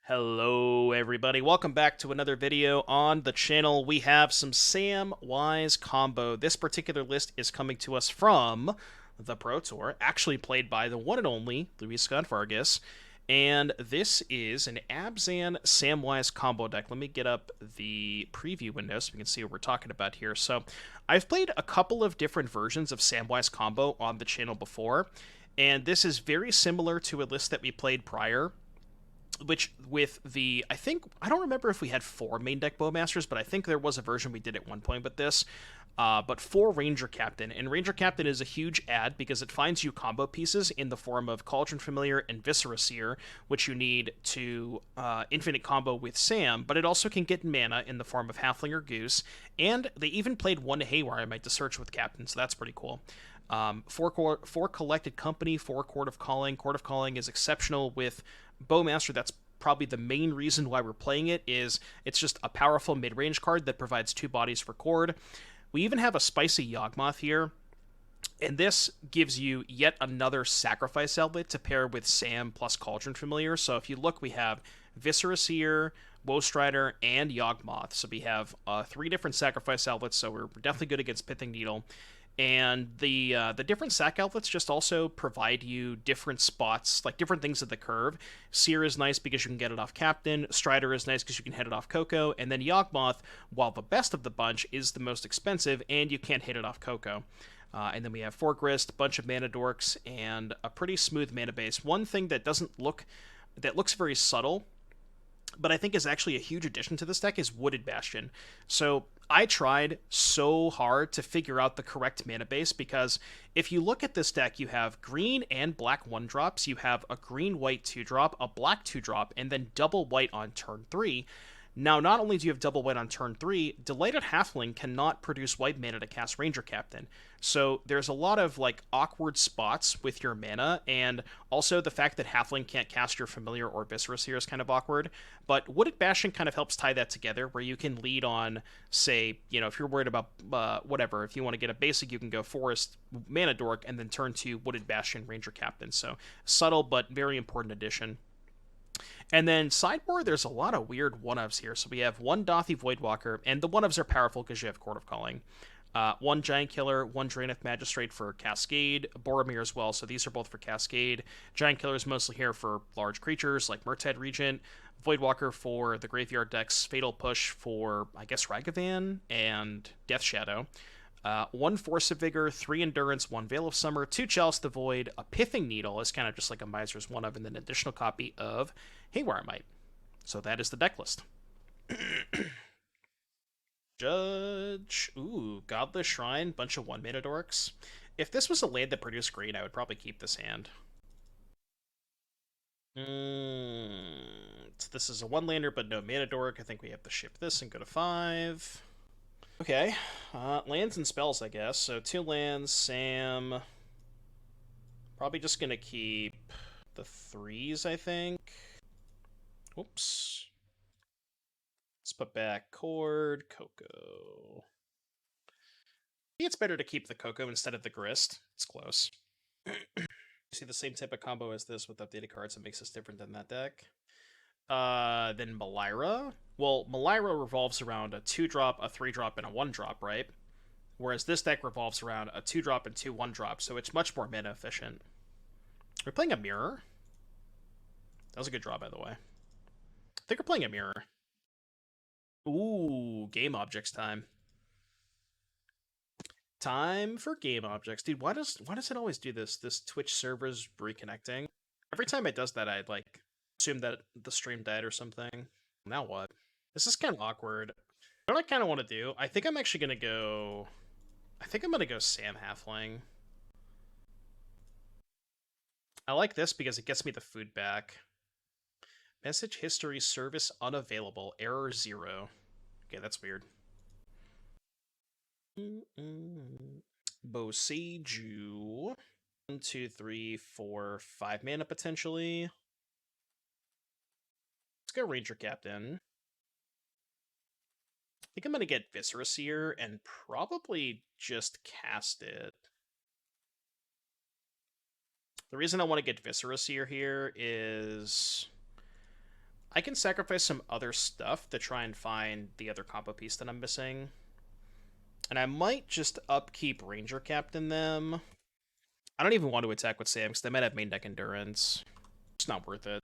Hello everybody, welcome back to another video on the channel. We have some Samwise combo. This particular list is coming to us from the Pro Tour, actually played by the one and only Luis Vargas. And this is an AbSam Samwise combo deck. Let me get up the preview window so we can see what we're talking about here. So I've played a couple of different versions of Samwise combo on the channel before, and this is very similar to a list that we played prior, which with the, I don't remember if we had 4 main deck Bowmasters, but I think there was a version we did at one point with this. But 4 Ranger-Captain, and Ranger-Captain is a huge add because it finds you combo pieces in the form of Cauldron Familiar and Viscera Seer, which you need to infinite combo with Sam, but it also can get mana in the form of Halfling or Goose, and they even played 1 Haywire Mite to search with Captain, so that's pretty cool. 4 Collected Company, 4 Chord of Calling. Chord of Calling is exceptional with Bowmaster. That's probably the main reason why we're playing it, is it's just a powerful mid-range card that provides 2 bodies for Chord. We even have a spicy Yawgmoth here, and this gives you yet another sacrifice outlet to pair with Sam plus Cauldron Familiar. So if you look, we have Viscera Seer, Woe Strider, and Yawgmoth. So we have 3 different sacrifice outlets, so we're definitely good against Pithing Needle. And the different sack outlets just also provide you different spots, like different things at the curve. Seer is nice because you can get it off Captain. Strider is nice because you can hit it off CoCo. And then Yawgmoth, while the best of the bunch, is the most expensive, and you can't hit it off CoCo. And then we have 4 Grist, bunch of mana dorks, and a pretty smooth mana base. One thing that looks very subtle, but I think is actually a huge addition to this deck, is Wooded Bastion. So I tried so hard to figure out the correct mana base, because if you look at this deck, you have green and black 1-drops, you have a green-white 2-drop, a black 2-drop, and then double white on turn 3. Now, not only do you have double white on turn 3, Delighted Halfling cannot produce white mana to cast Ranger-Captain. So there's a lot of like awkward spots with your mana, and also the fact that Halfling can't cast your Familiar or Viscera Seer is kind of awkward. But Wooded Bastion kind of helps tie that together, where you can lead on, say, if you're worried about whatever, if you want to get a basic, you can go Forest, Mana Dork, and then turn to Wooded Bastion, Ranger-Captain. So subtle but very important addition. And then sideboard, there's a lot of weird one-ofs here. So we have 1 Dauthi Voidwalker, and the one-ofs are powerful because you have Chord of Calling. 1 Giant Killer, 1 Drannith Magistrate for Cascade, Boromir as well, so these are both for Cascade. Giant Killer is mostly here for large creatures like Murktide Regent, Voidwalker for the Graveyard decks, Fatal Push for, I guess, Ragavan, and Death Shadow. 1 Force of Vigor, 3 Endurance, 1 Veil of Summer, 2 Chalice the Void, a Pithing Needle is kind of just like a Miser's one-of, and then an additional copy of Haywire Mite. So that is the deck list. Judge. Ooh, Godless Shrine, bunch of 1-mana dorks. If this was a land that produced green, I would probably keep this hand. So this is a 1-lander, but no mana dork. I think we have to ship this and go to 5. Okay, lands and spells, I guess. So 2 lands, Sam. Probably just gonna keep the 3s, I think. Whoops. Let's put back Chord, CoCo. I think it's better to keep the CoCo instead of the Grist. It's close. You see the same type of combo as this with updated cards that makes us different than that deck. Then Melira. Well, Melira revolves around a 2-drop, a 3-drop, and a 1-drop, right? Whereas this deck revolves around a 2-drop and 2 1-drops, so it's much more mana efficient. We're playing a Mirror. That was a good draw, by the way. I think we're playing a Mirror. Ooh, game objects time. Time for game objects. Dude, why does it always do this? This Twitch server's reconnecting. Every time it does that, I'd like assume that the stream died or something. Now what? This is kind of awkward. What I kind of want to do, I think I'm actually going to go... I think I'm going to go Sam Halfling. I like this because it gets me the food back. Message history service unavailable. Error 0. Okay, that's weird. Boseiju. 1, 2, 3, 4, 5 mana potentially. Let's go Ranger-Captain. I think I'm going to get Viscera Seer and probably just cast it. The reason I want to get Viscera Seer here is I can sacrifice some other stuff to try and find the other combo piece that I'm missing. And I might just upkeep Ranger-Captain them. I don't even want to attack with Sam, because they might have main deck Endurance. It's not worth it.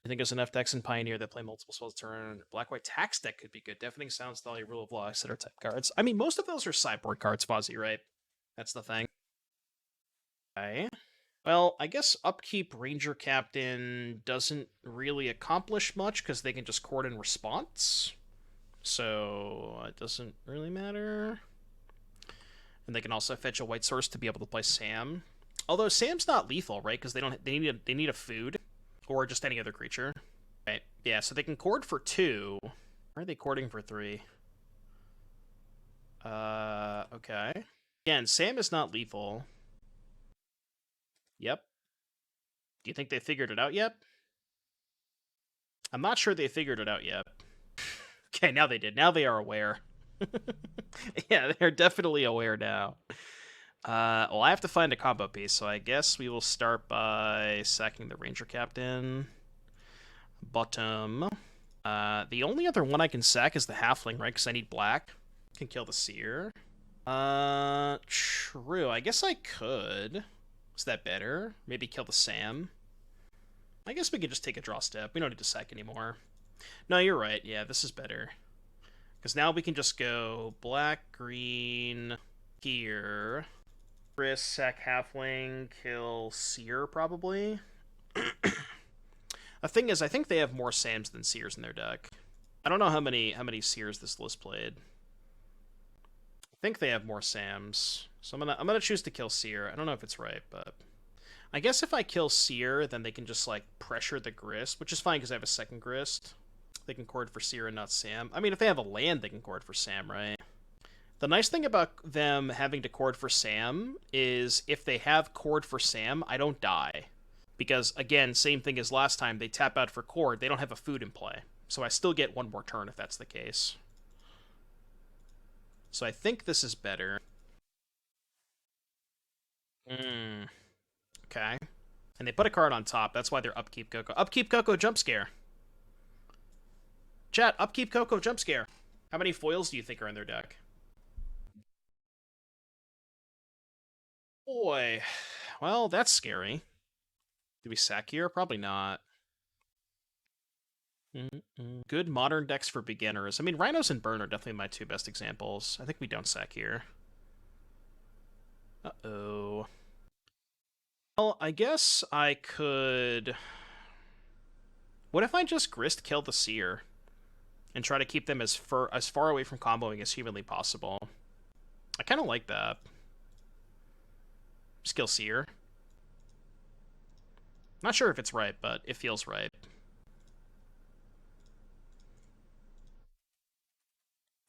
I think there's enough decks in Pioneer that play multiple spells a turn. Black-White Tax deck could be good. Deafening Sounds, Dolly, Rule of Law, etc. type cards. I mean, most of those are sideboard cards, Fozzie, right? That's the thing. Okay. Well, I guess upkeep Ranger-Captain doesn't really accomplish much, because they can just Chord in response. So, it doesn't really matter. And they can also fetch a white source to be able to play Sam. Although Sam's not lethal, right? Because they need a food. Or just any other creature. Right. Yeah, so they can Chord for 2. Why are they Chording for 3? Okay. Again, Sam is not lethal. Yep. Do you think they figured it out yet? I'm not sure they figured it out yet. Okay, now they did. Now they are aware. Yeah, they're definitely aware now. Well, I have to find a combo piece, so I guess we will start by sacking the Ranger-Captain. Bottom. The only other one I can sack is the Halfling, right? Because I need black. Can kill the Seer. True. I guess I could. Is that better? Maybe kill the Sam. I guess we could just take a draw step. We don't need to sack anymore. No, you're right. Yeah, this is better. Because now we can just go black, green, here. Grist, sack Halfling, kill Seer, probably. The thing is, I think they have more Sams than Seers in their deck. I don't know how many Seers this list played. I think they have more Sams. So I'm gonna choose to kill Seer. I don't know if it's right, but I guess if I kill Seer, then they can just like pressure the Grist, which is fine because I have a second Grist. They can Chord for Seer and not Sam. I mean, if they have a land, they can Chord for Sam, right? The nice thing about them having to Chord for Sam is if they have Chord for Sam, I don't die. Because, again, same thing as last time, they tap out for Chord, they don't have a food in play. So I still get one more turn if that's the case. So I think this is better. Okay. And they put a card on top, that's why they're Upkeep CoCo. Upkeep CoCo Jump Scare! Chat, Upkeep CoCo Jump Scare! How many foils do you think are in their deck? Boy. Well, that's scary. Do we sack here? Probably not. Good modern decks for beginners. I mean, Rhinos and Burn are definitely my two best examples. I think we don't sack here. Uh-oh. Well, I guess I could... What if I just Grist kill the Seer? And try to keep them as far away from comboing as humanly possible. I kind of like that. Skill Seer. Not sure if it's right, but it feels right.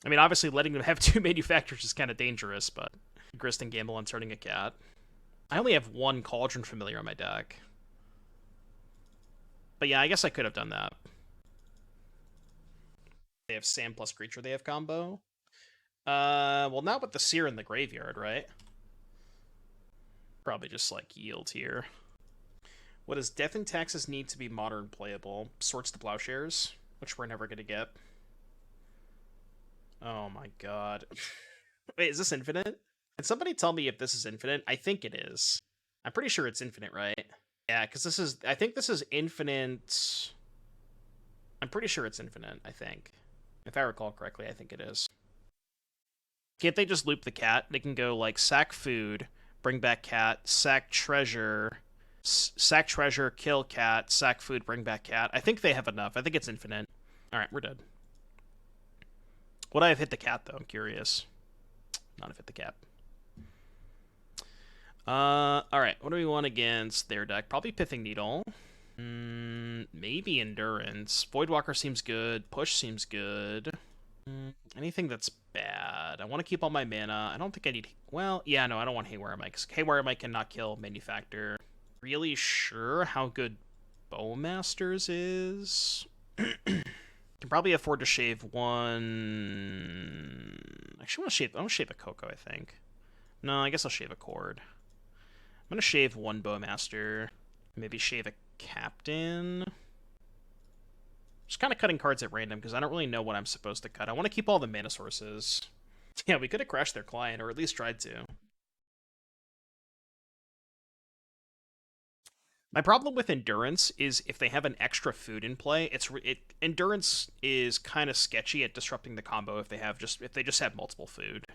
I mean, obviously letting them have two manufacturers is kind of dangerous, but Grist and gamble on turning a cat. I only have one Cauldron Familiar on my deck. But yeah, I guess I could have done that. They have Sam plus creature they have combo. Well, not with the Seer in the graveyard, right? Probably just, like, yield here. What does Death and Taxes need to be modern playable? Swords to Plowshares, which we're never going to get. Oh my god. Wait, is this infinite? Can somebody tell me if this is infinite? I think it is. I'm pretty sure it's infinite, right? Yeah, because this is... I think this is infinite... I'm pretty sure it's infinite, I think. If I recall correctly, I think it is. Can't they just loop the cat? They can go, like, sack food, bring back cat, sack treasure, kill cat, sack food, bring back cat. I think they have enough. I think it's infinite. Alright, we're dead. Would I have hit the cat, though? I'm curious. Not have hit the cat. Alright, what do we want against their deck? Probably Pithing Needle. Maybe Endurance. Voidwalker seems good. Push seems good. Anything that's bad. I want to keep all my mana. I don't think I need... Well, yeah, no, I don't want Haywire Mite, because Haywire Mite cannot kill Manufactor. Really sure how good Bowmasters is? Can probably afford to shave one... Actually, I want to shave a CoCo, I think. No, I guess I'll shave a Chord. I'm going to shave one Bowmaster. Maybe shave a Captain. Just kind of cutting cards at random because I don't really know what I'm supposed to cut. I want to keep all the mana sources. Yeah, we could have crashed their client, or at least tried to. My problem with Endurance is if they have an extra food in play, Endurance is kind of sketchy at disrupting the combo if they just have multiple food.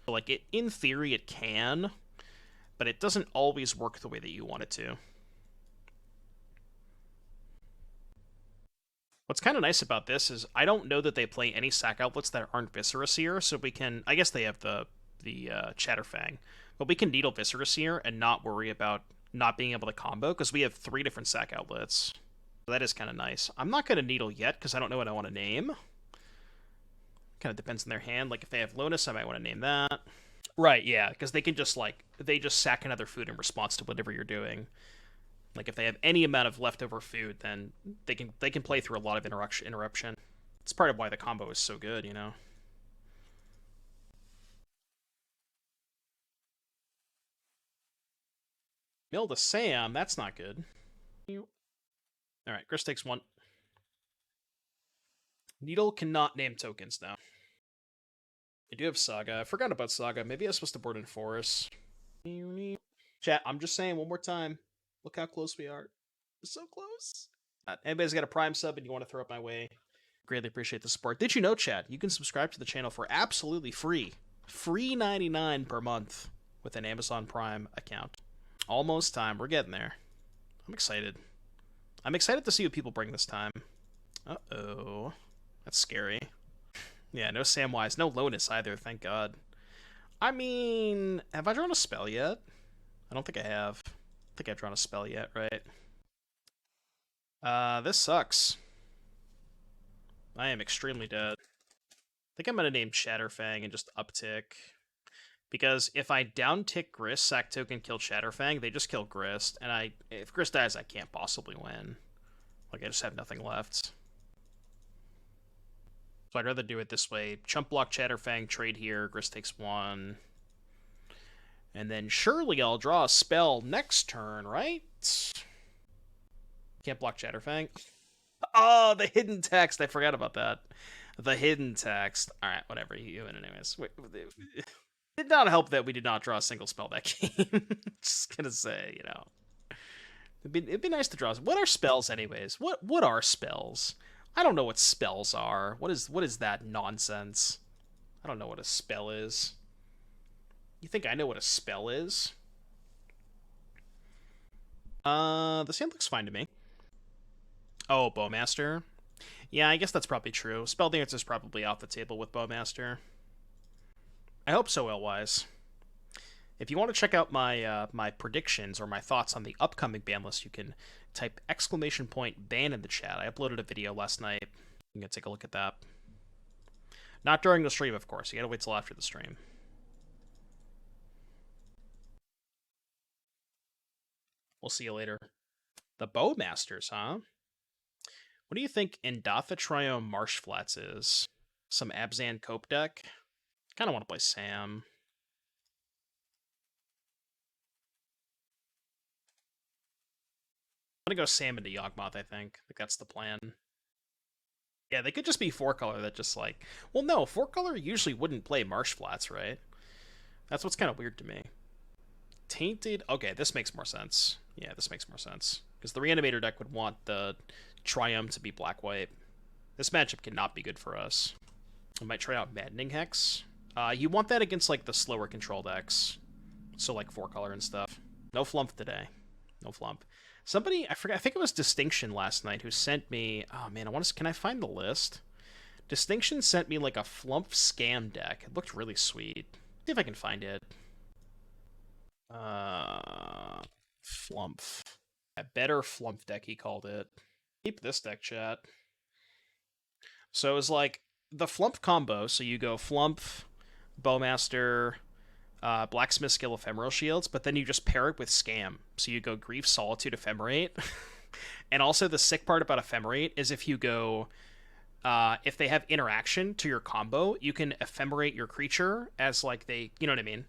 So, like, in theory it can, but it doesn't always work the way that you want it to. What's kind of nice about this is I don't know that they play any sack outlets that aren't Viscera Seer, so we can... I guess they have the Chatterfang, but we can Needle Viscera Seer and not worry about not being able to combo, because we have 3 different sack outlets. So that is kind of nice. I'm not going to Needle yet, because I don't know what I want to name. Kind of depends on their hand. Like, if they have Lotus, I might want to name that. Right, yeah, because they can just, like... They just sack another food in response to whatever you're doing. Like, if they have any amount of leftover food, then they can play through a lot of interruption. It's part of why the combo is so good, you know? Mill to Sam, that's not good. Alright, Grist takes 1. Needle cannot name tokens now. I do have Saga. I forgot about Saga. Maybe I was supposed to board in Forest. Chat, I'm just saying one more time. Look how close we are. We're so close. Anybody's got a Prime sub and you want to throw it my way, greatly appreciate the support. Did you know, chat, you can subscribe to the channel for absolutely free. Free 99 per month with an Amazon Prime account. Almost time. We're getting there. I'm excited. I'm excited to see what people bring this time. Uh-oh. That's scary. Yeah, no Samwise. No Lotus either, thank God. I mean, have I drawn a spell yet? I don't think I have. I think I've drawn a spell yet, right? This sucks. I am extremely dead. I think I'm gonna name Chatterfang and just uptick. Because if I downtick Grist, sack token, kill Chatterfang, they just kill Grist. And if Grist dies, I can't possibly win. Like, I just have nothing left. So I'd rather do it this way. Chump block Chatterfang, trade here, Grist takes 1. And then surely I'll draw a spell next turn, right? Can't block Chatterfang. Oh, the hidden text. I forgot about that. The hidden text. Alright, whatever. You win anyways. It did not help that we did not draw a single spell that game. Just gonna say, you know. It'd be nice to draw. What are spells anyways? What are spells? I don't know what spells are. What is that nonsense? I don't know what a spell is. You think I know what a spell is? The sand looks fine to me. Oh, Bowmaster? Yeah, I guess that's probably true. Spell Dance is probably off the table with Bowmaster. I hope so, Elwise. If you want to check out my my predictions or my thoughts on the upcoming ban list, you can type !ban in the chat. I uploaded a video last night. You can take a look at that. Not during the stream, of course. You gotta wait till after the stream. We'll see you later. The Bowmasters, huh? What do you think Dauthi Voidwalker Marsh Flats is? Some AbSam Cope deck? Kind of want to play Sam. I'm gonna go Sam into Yawgmoth, I think. That's the plan. Yeah, they could just be 4-color that just like... Well, no, 4-color usually wouldn't play Marsh Flats, right? That's what's kind of weird to me. Tainted... Okay, this makes more sense. Yeah, this makes more sense. Because the Reanimator deck would want the Triumph to be black-white. This matchup cannot be good for us. I might try out Maddening Hex. You want that against, like, the slower control decks. So, like, 4-color and stuff. No flump today. No flump. Somebody, I forgot, I think it was Distinction last night who sent me... Oh, man, can I find the list? Distinction sent me, like, a flump scam deck. It looked really sweet. See if I can find it. Flump. A better flump deck, he called it. Keep this deck, chat. So it was like the flump combo. So you go flump, Bowmaster, Blacksmith Skill, Ephemeral Shields, but then you just pair it with Scam. So you go Grief, Solitude, Ephemerate. And also the sick part about Ephemerate is if you go... if they have interaction to your combo, you can Ephemerate your creature as like they... You know what I mean?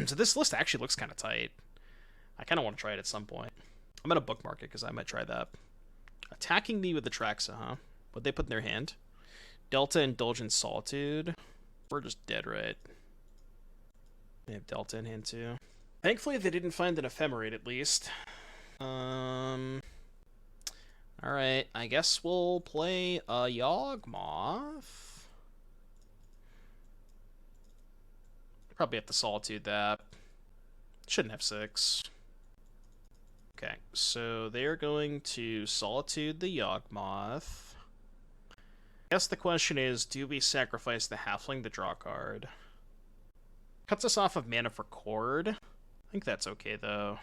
So this list actually looks kind of tight. I kind of want to try it at some point. I'm going to bookmark it because I might try that. Attacking me with the Traxa, huh? What'd they put in their hand? Delta, Indulgent, Solitude. We're just dead, right? They have Delta in hand too. Thankfully, they didn't find an Ephemerate at least. Alright, I guess we'll play a Yawgmoth. Probably have to Solitude that. Shouldn't have 6. Okay, so they're going to Solitude the Yawgmoth. I guess the question is, do we sacrifice the Halfling to draw a card? Cuts us off of mana for Chord. I think that's okay, though.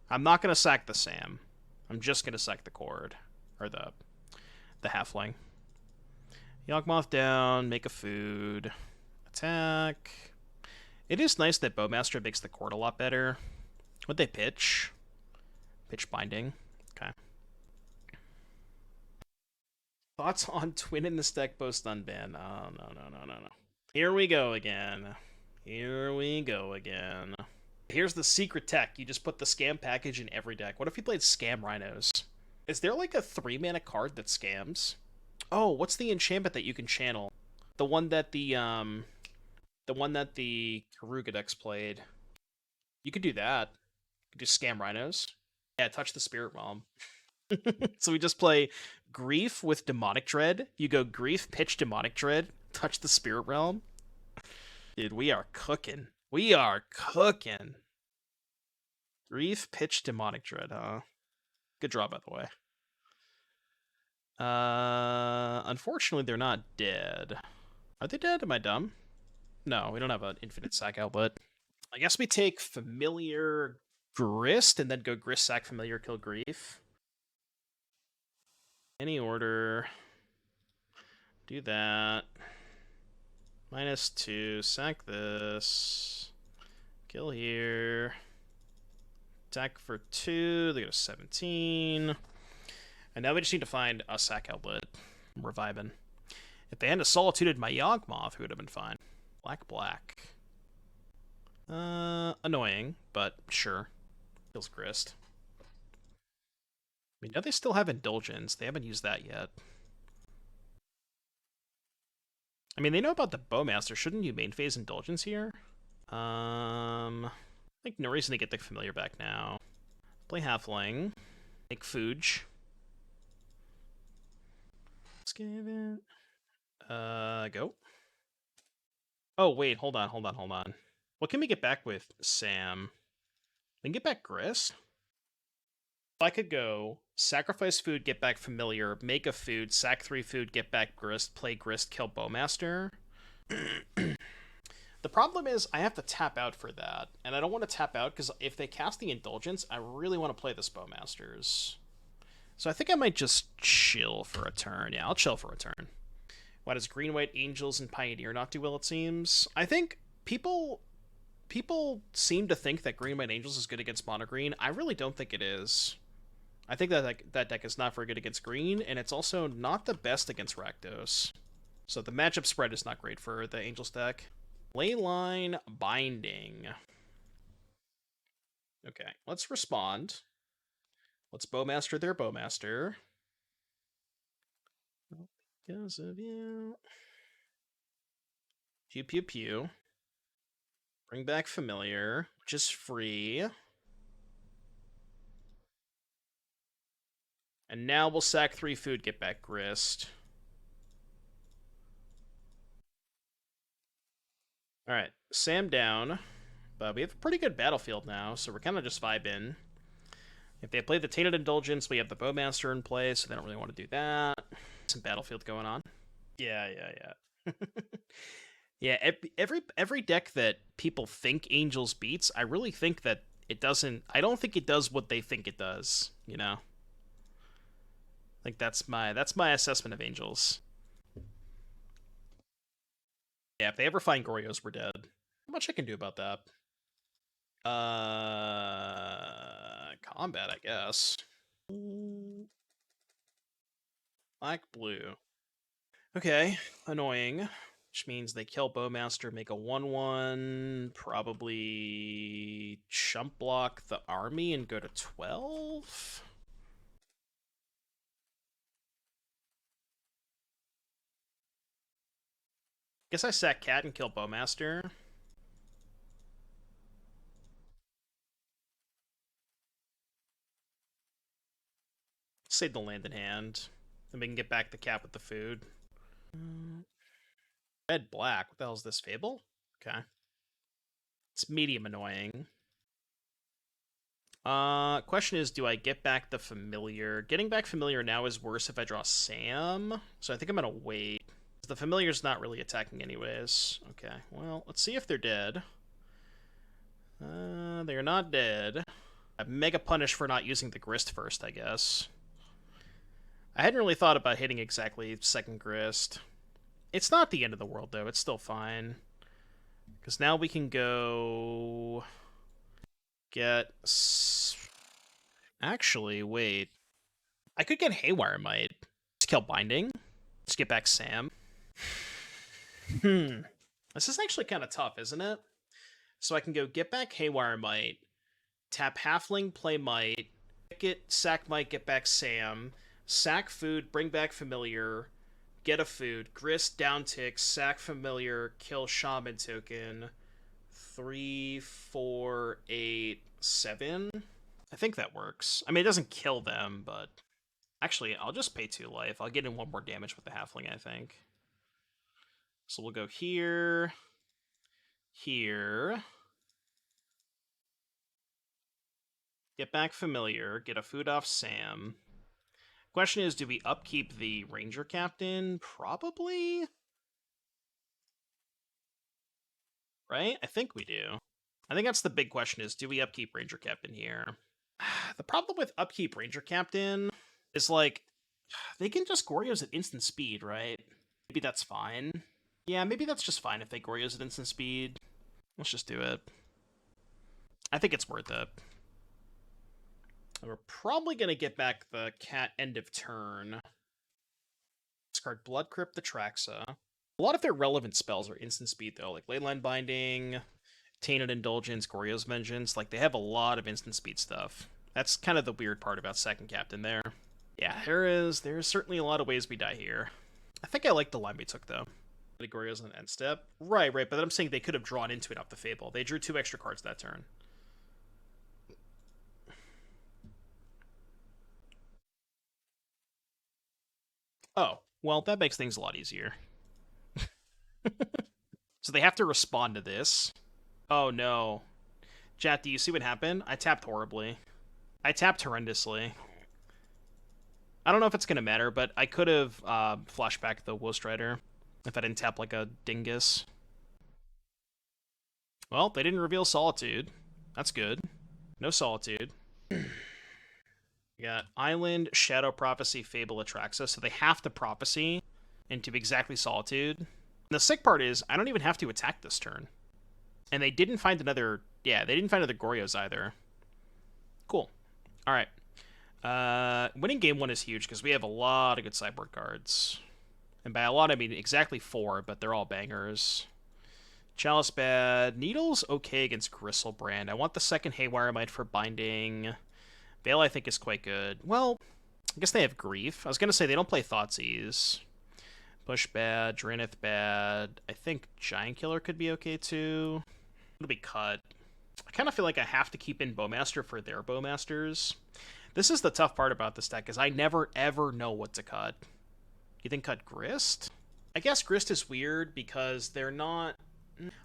I'm not going to sack the Sam. I'm just going to sack the Chord. Or the Halfling. Yawgmoth down, make a food. Attack. It is nice that Bowmaster makes the Chord a lot better. What'd they pitch? Pitch Binding. Okay. Thoughts on Twin in this deck post unban? Oh, no. Here we go again. Here's the secret tech. You just put the Scam package in every deck. What if you played Scam Rhinos? Is there like a 3-mana card that scams? Oh, what's the enchantment that you can channel? The one that the Karuga decks played. You could do that. You could do Scam Rhinos. Yeah, touch the Spirit Realm. So we just play Grief with Demonic Dread. You go Grief, pitch Demonic Dread, touch the Spirit Realm. Dude, we are cooking. Grief, pitch Demonic Dread, huh? Good draw, by the way. Unfortunately, they're not dead. Are they dead? Am I dumb? No, we don't have an infinite sack outlet. I guess we take Familiar Grist and then go Grist, sack Familiar, kill Grief. Any order. Do that. -2, sack this. Kill here. Attack for 2, they go to 17. And now we just need to find a sack outlet. We're vibing. If they hadn't solituded my Yawgmoth, it would have been fine. Black. Annoying, but sure. Kills Grist. I mean, now they still have Indulgence. They haven't used that yet. I mean, they know about the Bowmaster. Shouldn't you main phase Indulgence here? I think no reason to get the Familiar back now. Play Halfling. Make Fooge. Let's give it... go. Oh, wait, hold on. What can we get back with Sam? We can get back Grist? I could go sacrifice food, get back Familiar, make a food, sack 3 food, get back Grist, play Grist, kill Bowmaster. The problem is I have to tap out for that, and I don't want to tap out because if they cast the Indulgence, I really want to play this Bowmasters. So I think I might just chill for a turn. Yeah, I'll chill for a turn. Why does Green, White, Angels, and Pioneer not do well, it seems? I think people seem to think that Green, White, Angels is good against Mono Green. I really don't think it is. I think that deck is not very good against green, and it's also not the best against Rakdos. So the matchup spread is not great for the Angels deck. Leyline Binding. Okay, let's respond. Let's Bowmaster their Bowmaster. Because of you. Pew. Bring back Familiar, which is free. And now we'll sack 3 food, get back Grist. Alright, Sam down. But we have a pretty good battlefield now, so we're kind of just vibing. If they play the Tainted Indulgence, we have the Bowmaster in play, so they don't really want to do that. Some battlefield going on. Yeah. Yeah, every deck that people think Angels beats, I really think that it doesn't... I don't think it does what they think it does, you know? Like, that's my assessment of Angels. Yeah, if they ever find Gorios, we're dead. Not much I can do about that. Combat, I guess. Black, blue. Okay, annoying. Which means they kill Bowmaster, make a 1/1, probably chump block the army and go to 12? Guess I sack Cat and kill Bowmaster. Save the land in hand. Then we can get back the Cat with the food. Red, black. What the hell is this, Fable? Okay. It's medium annoying. Question is, do I get back the Familiar? Getting back Familiar now is worse if I draw Sam, so I think I'm gonna wait. The Familiar's not really attacking anyways. Okay, well, let's see if they're dead. They're not dead. I'm mega punished for not using the Grist first, I guess. I hadn't really thought about hitting exactly second Grist. It's not the end of the world, though. It's still fine. Because now we can go... get... Actually, wait. I could get Haywire Mite. Just kill Binding. Just get back Sam. This is actually kind of tough, isn't it? So I can go get back Haywire Mite, tap Halfling, play Mite, Thicket, sack Mite, get back Sam, sack food, bring back Familiar, get a food, Grist, down tick, sack Familiar, kill Shaman token. 3, 4, 8, 7. I think that works. I mean, it doesn't kill them, but... Actually, I'll just pay 2 life. I'll get in 1 more damage with the Halfling, I think. So we'll go here... here... Get back Familiar, get a food off Sam. Question is, do we upkeep the Ranger-Captain? Probably? Right? I think we do. I think that's the big question is, do we upkeep Ranger-Captain here? The problem with upkeep Ranger-Captain is, like, they can just Goryo's at instant speed, right? Maybe that's fine. Yeah, maybe that's just fine if they Goryo's at instant speed. Let's just do it. I think it's worth it. And we're probably going to get back the Cat end of turn. Discard Blood Crypt, the Traxa. A lot of their relevant spells are instant speed, though, like Leyline Binding, Tainted Indulgence, Goryo's Vengeance. Like, they have a lot of instant speed stuff. That's kind of the weird part about second Captain there. Yeah, there's certainly a lot of ways we die here. I think I like the line we took, though. The Goryo's on end step. Right, but I'm saying they could have drawn into it off the Fable. They drew 2 extra cards that turn. Oh, well, that makes things a lot easier. So they have to respond to this. Oh, no. Chat, do you see what happened? I tapped horribly. I tapped horrendously. I don't know if it's going to matter, but I could have flashbacked the Woe Strider if I didn't tap like a dingus. Well, they didn't reveal Solitude. That's good. No Solitude. We got Island, Shadow Prophecy, Fable, Atraxa, so they have to Prophecy into exactly Solitude. And the sick part is, I don't even have to attack this turn. And they didn't find another... Yeah, they didn't find other Goryos either. Cool. Alright. Winning game 1 is huge, because we have a lot of good sideboard cards. And by a lot, I mean exactly 4, but they're all bangers. Chalice bad. Needle's okay against Gristlebrand. I want the second Haywire Mite for binding. Veil, I think, is quite good. Well, I guess they have Grief. I was going to say they don't play Thoughtseize. Push bad. Drannith bad. I think Giant Killer could be okay, too. It'll be cut. I kind of feel like I have to keep in Bowmaster for their Bowmasters. This is the tough part about this deck, is I never, ever know what to cut. You think cut Grist? I guess Grist is weird because they're not...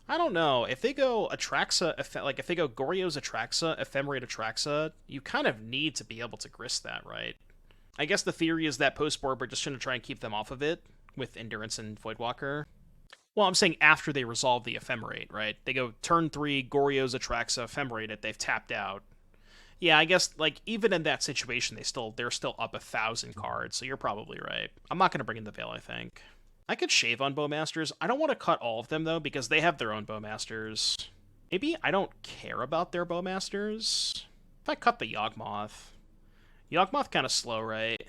I don't know. If they go Atraxa, like if they go Goryo's Atraxa, Ephemerate Atraxa, you kind of need to be able to Grist that, right? I guess the theory is that post-board we're just going to try and keep them off of it with Endurance and Voidwalker. Well, I'm saying after they resolve the Ephemerate, right? They go turn 3, Goryo's Atraxa, Ephemerate it, they've tapped out. Yeah, I guess, like, even in that situation, they're still up 1,000 cards, so you're probably right. I'm not going to bring in the Veil, I think. I could shave on Bowmasters. I don't want to cut all of them, though, because they have their own Bowmasters. Maybe I don't care about their Bowmasters. If I cut the Yawgmoth. Yawgmoth kind of slow, right?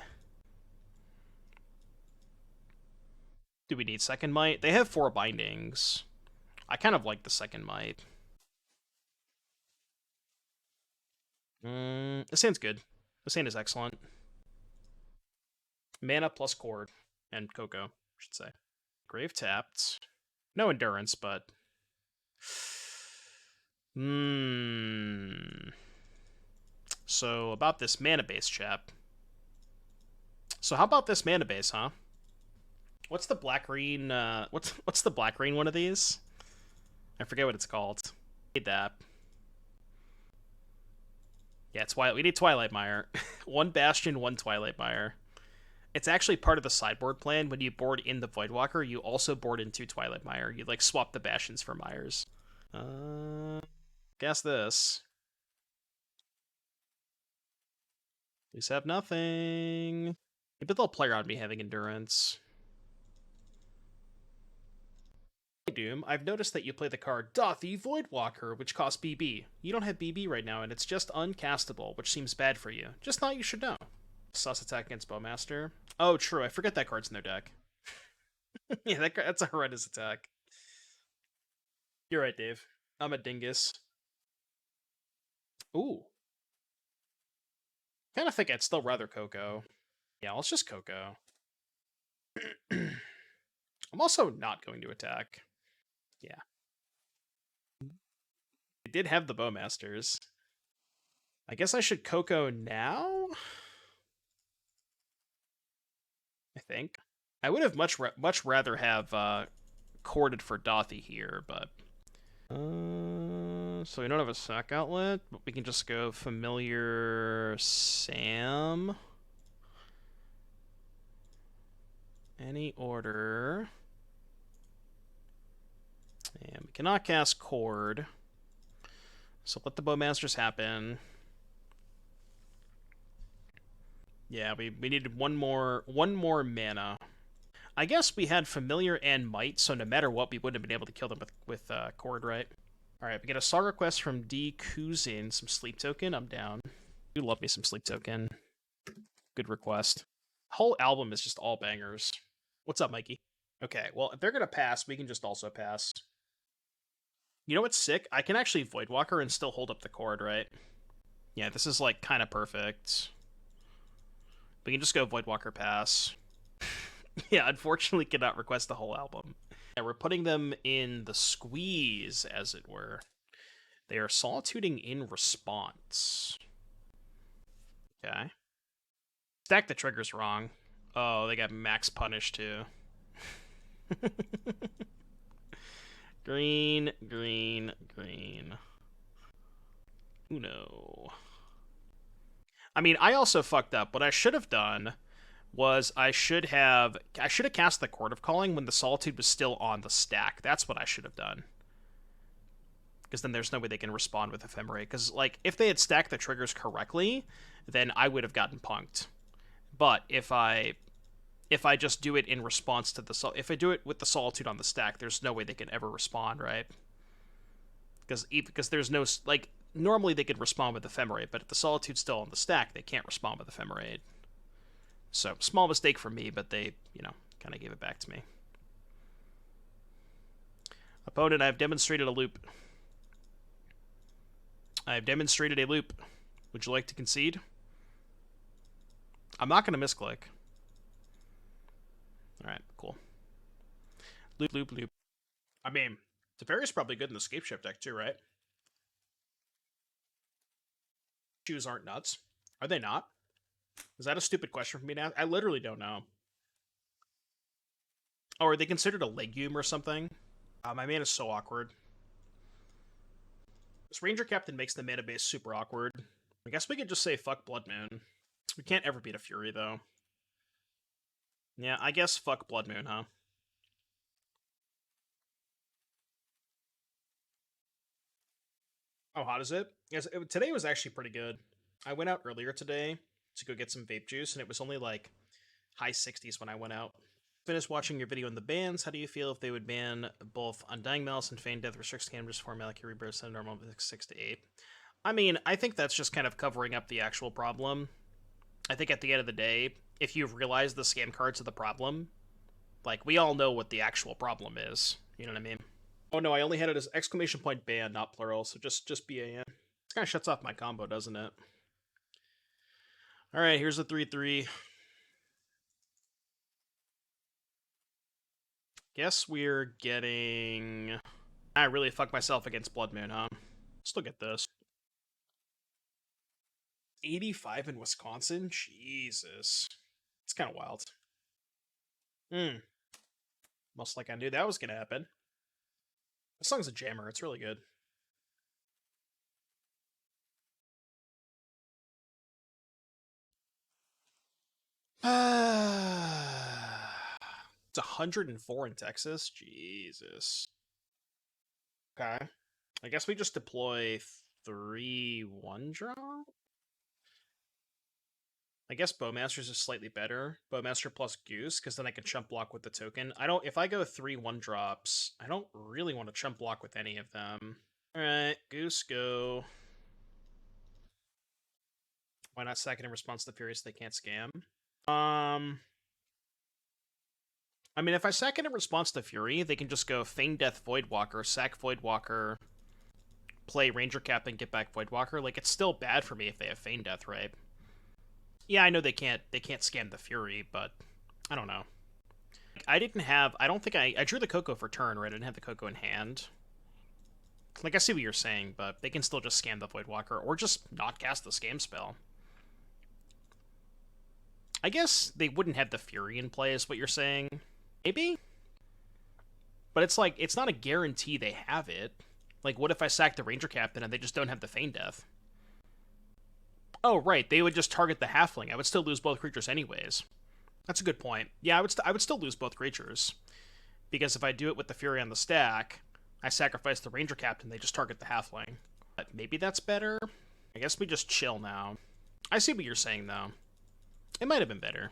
Do we need second Mite? They have 4 bindings. I kind of like the second Mite. This hand's good. This hand is excellent. Mana plus Chord. And CoCo, I should say. Grave tapped. No endurance, but... So, about this mana base, chap. So how about this mana base, huh? What's the black-green, what's the black-green one of these? I forget what it's called. Need that. Yeah, we need Twilight Mire. One Bastion, one Twilight Mire. It's actually part of the sideboard plan. When you board in the Voidwalker, you also board in 2 Twilight Mire. You, like, swap the Bastions for Mires. Guess this. Please have nothing. Maybe they'll play around me having endurance. Hey Doom, I've noticed that you play the card Dauthi Voidwalker, which costs BB. You don't have BB right now, and it's just uncastable, which seems bad for you. Just thought you should know. Sus attack against Bowmaster. Oh, true. I forget that card's in their deck. Yeah, that's a horrendous attack. You're right, Dave. I'm a dingus. Ooh. Kind of think I'd still rather CoCo. Yeah, let's just CoCo. I'm also not going to attack. Yeah. I did have the Bowmasters. I guess I should CoCo now? I think. I would have much rather have corded for Dauthi here, but... so we don't have a sack outlet, but we can just go Familiar Sam. Any order. And we cannot cast Chord. So let the Bowmasters happen. Yeah, we needed one more mana. I guess we had Familiar and Mite, so no matter what, we wouldn't have been able to kill them with Chord, right? Alright, we get a song request from D. Kuzin, some Sleep Token. I'm down. You love me some Sleep Token. Good request. Whole album is just all bangers. What's up, Mikey? Okay, well, if they're gonna pass, we can just also pass. You know what's sick? I can actually Voidwalker and still hold up the Chord, right? Yeah, this is, like, kind of perfect. We can just go Voidwalker pass. Yeah, unfortunately cannot request the whole album. Yeah, we're putting them in the squeeze, as it were. They are solituding in response. Okay. Stack the triggers wrong. Oh, they got max punish, too. Green, green, green. Uno. I mean, I also fucked up. What I should have done was I should have cast the Chord of Calling when the Solitude was still on the stack. That's what I should have done. Because then there's no way they can respond with Ephemerate. Because, like, if they had stacked the triggers correctly, then I would have gotten punked. But if I just do it in response to if I do it with the Solitude on the stack, there's no way they can ever respond, right? Because there's no, like, normally they could respond with Ephemerate, but if the Solitude's still on the stack, they can't respond with Ephemerate. So, small mistake for me, but they, kind of gave it back to me. Opponent, I have demonstrated a loop. I have demonstrated a loop. Would you like to concede? I'm not going to misclick. Alright, cool. Loop, loop, loop. I mean, Teferi's probably good in the Scape Shift deck too, right? Shoes aren't nuts. Are they not? Is that a stupid question for me now? I literally don't know. Oh, are they considered a legume or something? My mana is so awkward. This Ranger-Captain makes the mana base super awkward. I guess we could just say fuck Blood Moon. We can't ever beat a Fury, though. Yeah, I guess fuck Blood Moon, huh? How hot is it? Yes, today was actually pretty good. I went out earlier today to go get some vape juice, and it was only like high 60s when I went out. Finished watching your video on the bans. How do you feel if they would ban both Undying Malice and Feign Death, restrict Canvas for Maliki Rebirth, and normal 6 to 8? I mean, I think that's just kind of covering up the actual problem. I think at the end of the day, if you've realized the scam cards are the problem, like, we all know what the actual problem is. You know what I mean? Oh no, I only had it as exclamation point ban, not plural, so just BAN. This kind of shuts off my combo, doesn't it? Alright, here's the 3-3. Guess we're getting... I really fucked myself against Blood Moon, huh? Still get this. 85 in Wisconsin? Jesus. It's kind of wild. Most like I knew that was going to happen. This song's a jammer. It's really good. It's 104 in Texas? Jesus. Okay. I guess we just deploy 3 1-drop? I guess Bowmasters is slightly better. Bowmaster plus Goose, because then I can chump block with the token. If I go 3 1-drops, I don't really want to chump block with any of them. Alright, Goose, go. Why not sack it in response to the Fury so they can't scam? I mean, if I sack it in response to Fury, they can just go Feign Death Voidwalker, sack Voidwalker, play Ranger-Captain, get back Voidwalker. Like, it's still bad for me if they have Feign Death, right? Yeah, I know they can't scam the Fury, but I don't know. I don't think I drew the CoCo for turn, right? I didn't have the CoCo in hand. Like, I see what you're saying, but they can still just scam the Voidwalker, or just not cast the scam spell. I guess they wouldn't have the Fury in play, is what you're saying. Maybe? But it's like, it's not a guarantee they have it. Like, what if I sack the Ranger-Captain and they just don't have the Feign Death? Oh, right, they would just target the Halfling. I would still lose both creatures anyways. That's a good point. Yeah, I would still lose both creatures. Because if I do it with the Fury on the stack, I sacrifice the Ranger-Captain, they just target the Halfling. But maybe that's better? I guess we just chill now. I see what you're saying, though. It might have been better.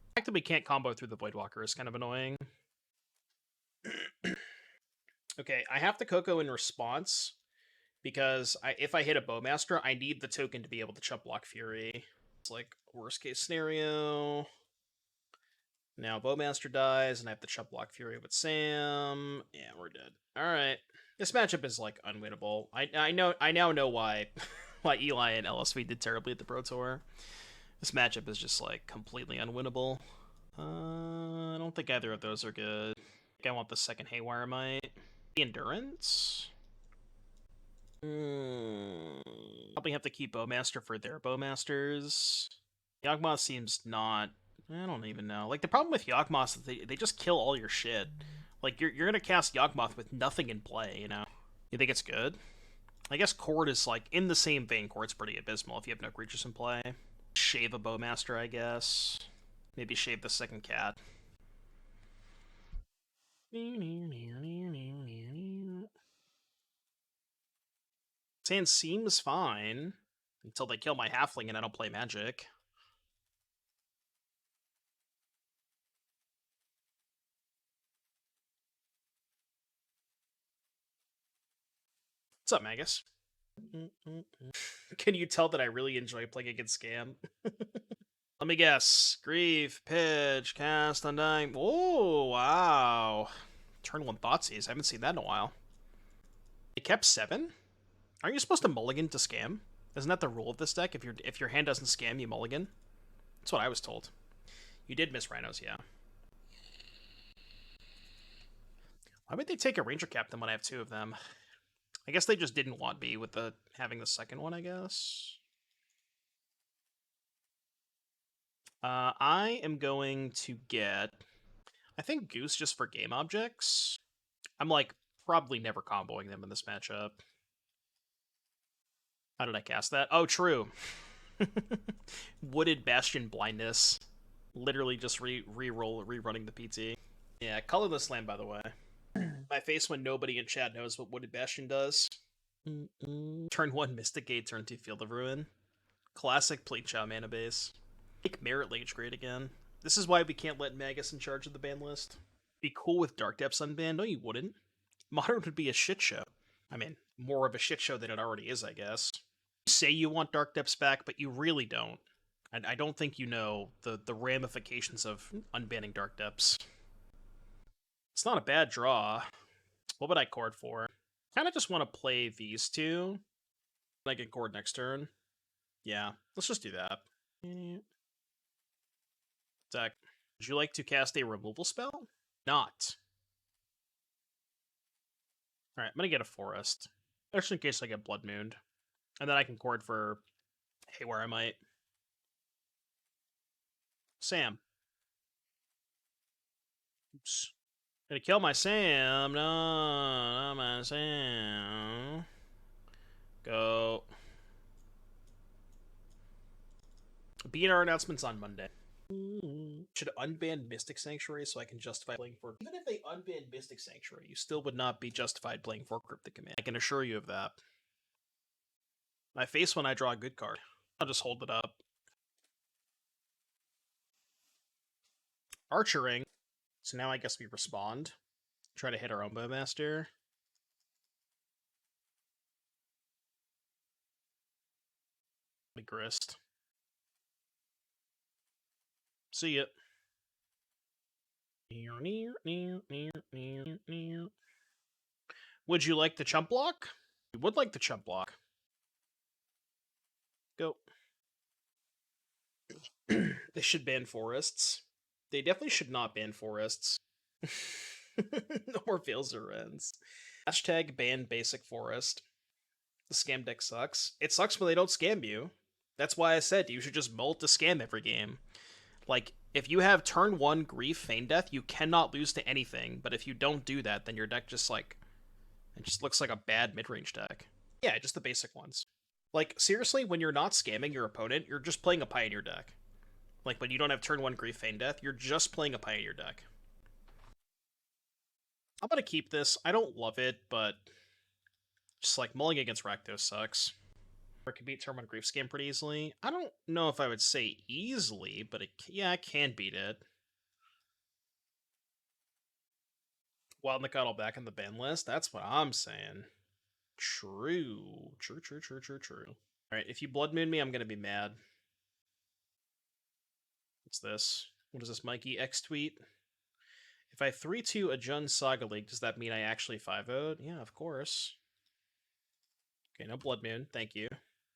The fact that we can't combo through the Voidwalker is kind of annoying. Okay, I have the CoCo in response, because if I hit a Bowmaster, I need the token to be able to chump block Fury. It's like, worst case scenario. Now Bowmaster dies, and I have to chump block Fury with Sam. Yeah, we're dead. Alright. This matchup is, like, unwinnable. I now know why why Eli and LSV did terribly at the Pro Tour. This matchup is just, like, completely unwinnable. I don't think either of those are good. I think I want the second Haywire Mite. The Endurance? Probably have to keep Bowmaster for their Bowmasters. Yawgmoth seems not... I don't even know. Like, the problem with Yawgmoth is they just kill all your shit. Like, you're gonna cast Yawgmoth with nothing in play, you know? You think it's good? I guess Chord is, like, in the same vein. Chord's pretty abysmal if you have no creatures in play. Shave a Bowmaster, I guess. Maybe shave the second cat. Sand seems fine until they kill my Halfling and I don't play Magic. What's up, Magus? Can you tell that I really enjoy playing against Scam? Let me guess. Grieve, Pitch, Cast, Undying. Oh, wow. Turn 1 Thoughtseize. I haven't seen that in a while. It kept 7? Aren't you supposed to mulligan to scam? Isn't that the rule of this deck? If your hand doesn't scam, you mulligan? That's what I was told. You did miss Rhinos, yeah. Why would they take a Ranger-Captain when I have 2 of them? I guess they just didn't want me with having the second one, I guess. I am going to get... I think Goose just for game objects. I'm, like, probably never comboing them in this matchup. How did I cast that? Oh, true. Wooded Bastion Blindness. Literally just rerunning the PT. Yeah, colorless land, by the way. My face when nobody in chat knows what Wooded Bastion does. Turn 1 Mystic Gate, turn 2 Field of Ruin. Classic Plate Chow mana base. Make Merit Lage great again. This is why we can't let Magus in charge of the ban list. Be cool with Dark Depths unbanned? No, you wouldn't. Modern would be a shit show. I mean, more of a shit show than it already is, I guess. You say you want Dark Depths back, but you really don't. And I don't think you know the ramifications of unbanning Dark Depths. It's not a bad draw. What would I chord for? Kind of just want to play these two. I get chord next turn. Yeah, let's just do that. Deck. Would you like to cast a removal spell? Not. Alright, I'm gonna get a forest. Just in case I get Blood Mooned. And then I can chord for Haywire Mite. Sam. Oops. Gonna kill my Sam. No, not my Sam. Go. BNR announcements on Monday. Should unban Mystic Sanctuary so I can justify playing for... Even if they unban Mystic Sanctuary, you still would not be justified playing for Cryptic Command. I can assure you of that. My face when I draw a good card. I'll just hold it up. Archering. So now I guess we respond. Try to hit our own Bowmaster. The Grist. See ya. Would you like the chump block? We would like the chump block. Go. They should ban forests. They definitely should not ban forests. No more fails or ends. Hashtag ban basic forest. The scam deck sucks. It sucks when they don't scam you. That's why I said you should just mull to scam every game. Like, if you have turn 1 Grief, Feign Death, you cannot lose to anything, but if you don't do that, then your deck just, like, it just looks like a bad mid-range deck. Yeah, just the basic ones. Like, seriously, when you're not scamming your opponent, you're just playing a Pioneer deck. Like, when you don't have turn 1 Grief, Feign Death, you're just playing a Pioneer deck. I'm gonna keep this. I don't love it, but just, like, mulling against Rakdos sucks. Or it can beat turn 1 Grief Scam pretty easily. I don't know if I would say easily, but yeah, it can beat it. Wild Nikotl back in the ban list? That's what I'm saying. True. True. Alright, if you Blood Moon me, I'm gonna be mad. What's this? What is this, Mikey? X-Tweet? If I 3-2 a Jund Saga League, does that mean I actually 5-0'd? Yeah, of course. Okay, no Blood Moon. Thank you.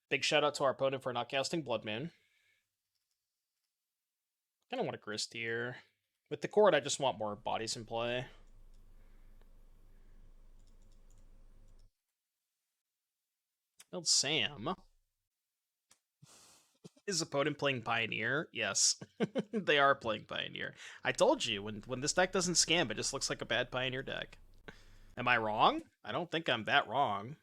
Big shout out to our opponent for not casting Blood Moon. I don't want a Grist here. With the Chord, I just want more bodies in play. Old Sam. Is opponent playing Pioneer? Yes. They are playing Pioneer. I told you, when this deck doesn't scam, it just looks like a bad Pioneer deck. Am I wrong? I don't think I'm that wrong.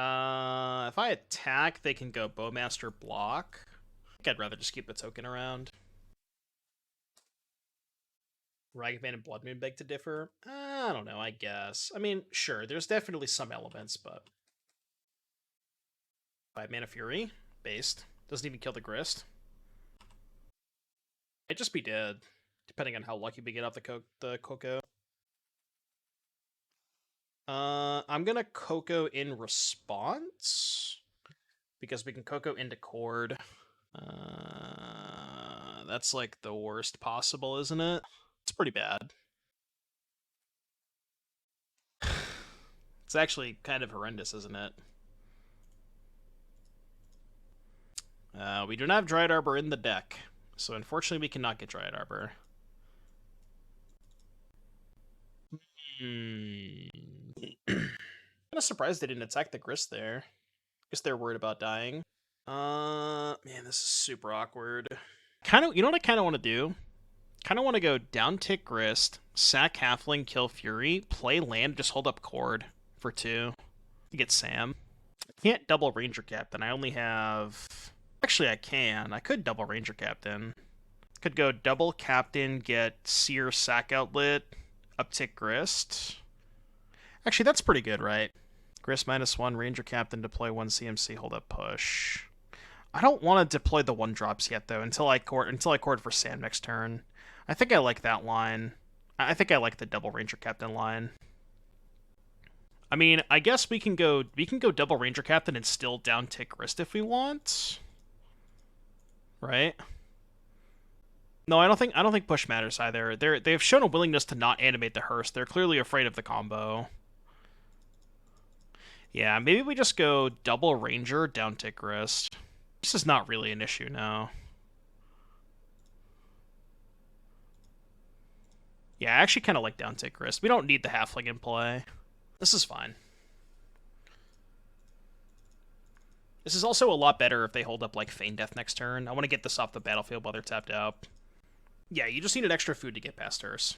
If I attack, they can go Bowmaster block. I think I'd rather just keep the token around. Ragavan and Blood Moon beg to differ? I don't know, I guess. I mean, sure, there's definitely some elements, but... 5 Mana Fury, based. Doesn't even kill the Grist. It'd just be dead, depending on how lucky we get off the CoCo. I'm gonna CoCo in response, because we can CoCo into Chord. That's like the worst possible, isn't it? It's pretty bad. It's actually kind of horrendous, isn't it? We do not have Dryad Arbor in the deck, so unfortunately we cannot get Dryad Arbor. I'm kind of surprised they didn't attack the Grist there. Guess they're worried about dying. Man, this is super awkward. You know what I kind of want to do? Kind of want to go down tick Grist, sack Halfling, kill Fury, play land, just hold up Chord for 2 to get Sam. I can't double Ranger-Captain. I only have... Actually, I can. I could double Ranger-Captain. Could go double Captain, get Seer, sack Outlet, uptick Grist. Actually, that's pretty good, right? Grist -1, Ranger-Captain, deploy 1 CMC, hold up push. I don't want to deploy the 1-drops yet, though, until I chord for Sam next turn. I think I like that line. I think I like the double Ranger-Captain line. I mean, I guess we can go double Ranger-Captain and still down tick Grist if we want. Right? No, I don't think push matters either. They've shown a willingness to not animate the Hearse. They're clearly afraid of the combo. Yeah, maybe we just go double Ranger, down tick Grist. This is not really an issue now. Yeah, I actually kind of like down-tick Grist. We don't need the Halfling in play. This is fine. This is also a lot better if they hold up, like, Feign Death next turn. I want to get this off the battlefield while they're tapped out. Yeah, you just needed extra food to get past hers.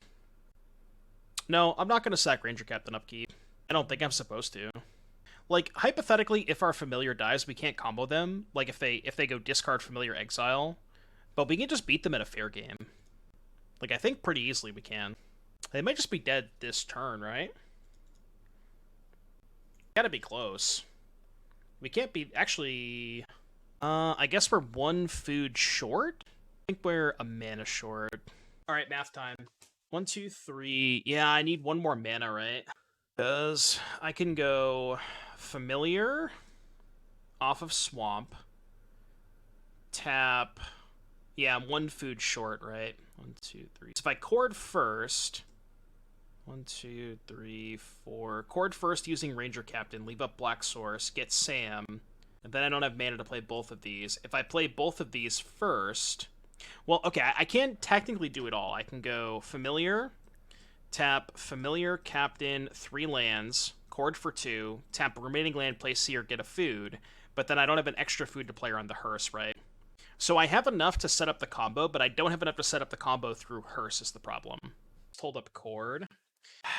No, I'm not going to sack Ranger-Captain upkeep. I don't think I'm supposed to. Like, hypothetically, if our Familiar dies, we can't combo them. Like, if they go discard Familiar Exile. But we can just beat them in a fair game. Like, I think pretty easily we can. They might just be dead this turn, right? Gotta be close. We can't be... Actually... I guess we're one food short? I think we're a mana short. Alright, math time. 1, 2, 3... Yeah, I need one more mana, right? Because I can go Familiar off of Swamp. Tap... Yeah, I'm one food short, right? 1, 2, 3. So if I chord first... 1, 2, 3, 4. Chord first using Ranger-Captain, leave up Black Source, get Sam, and then I don't have mana to play both of these. If I play both of these first... Well, okay, I can't technically do it all. I can go Familiar, tap Familiar, Captain, 3 lands, chord for 2, tap remaining land, play Seer, get a food, but then I don't have an extra food to play around the hearse, right? So I have enough to set up the combo, but I don't have enough to set up the combo through hearse is the problem. Let's hold up chord.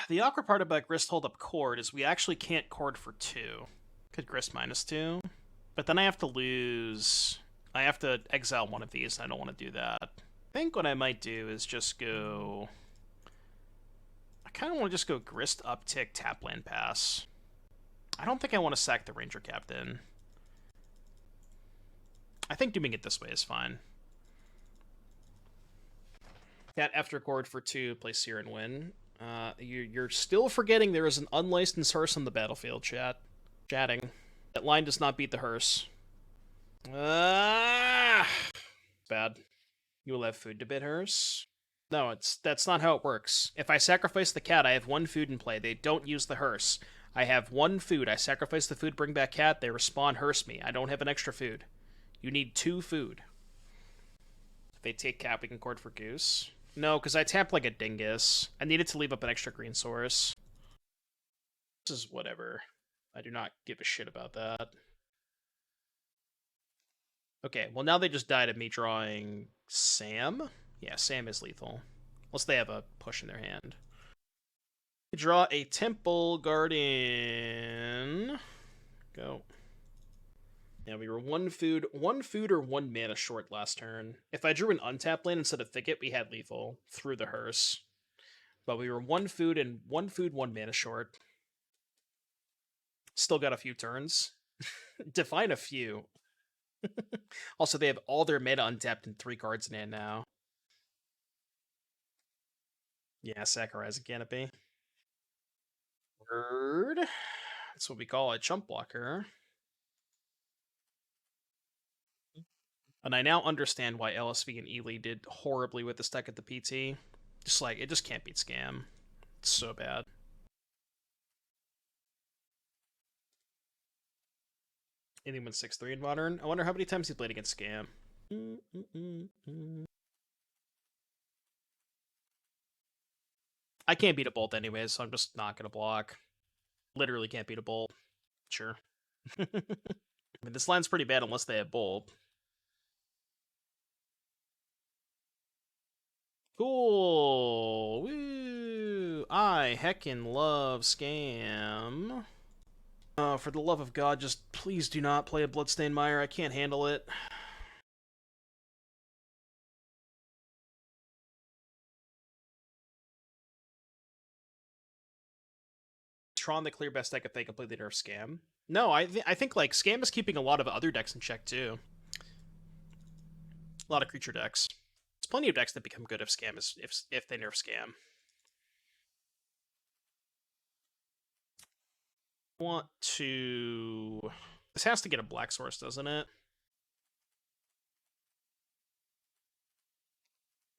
The awkward part about Grist hold up chord is we actually can't chord for 2. Could Grist -2. But then I have to lose... I have to exile one of these, and I don't want to do that. I think what I might do is just go... I kind of want to just go Grist, uptick, tap land, pass. I don't think I want to sack the Ranger-Captain. I think doing it this way is fine. Cat after chord for 2, play Seer and win. You're still forgetting there is an unlicensed hearse on the battlefield, chatting. That line does not beat the hearse. Bad. You will have food to bid hearse? No, that's not how it works. If I sacrifice the cat, I have 1 food in play. They don't use the hearse. I have 1 food. I sacrifice the food, bring back cat. They respawn, hearse me. I don't have an extra food. You need 2 food. If they take cat, we can chord for goose. No, because I tapped like a dingus. I needed to leave up an extra green source. This is whatever. I do not give a shit about that. Okay, well now they just died of me drawing Sam. Yeah, Sam is lethal. Unless they have a push in their hand. Draw a Temple Garden. Go. Yeah, we were 1 food or 1 mana short last turn. If I drew an untapped land instead of Thicket, we had lethal through the hearse. But we were 1 food and 1 food, 1 mana short. Still got a few turns. Define a few. Also, they have all their mana untapped and 3 cards in hand now. Yeah, Sakurai's a canopy. Word. That's what we call a chump blocker. And I now understand why LSV and Ely did horribly with this deck at the PT. Just like, it just can't beat Scam. It's so bad. Anyone 6-3 in Modern? I wonder how many times he played against Scam. I can't beat a Bolt anyways, so I'm just not going to block. Literally can't beat a Bolt. Sure. I mean, this line's pretty bad unless they have Bolt. Cool! Woo! I heckin' love Scam. For the love of God, just please do not play a Bloodstained Mire. I can't handle it. Tron the clear best deck if they completely nerf Scam. No, I think like Scam is keeping a lot of other decks in check too. A lot of creature decks. There's plenty of decks that become good if Scam is if they nerf Scam. I want to... This has to get a black source, doesn't it?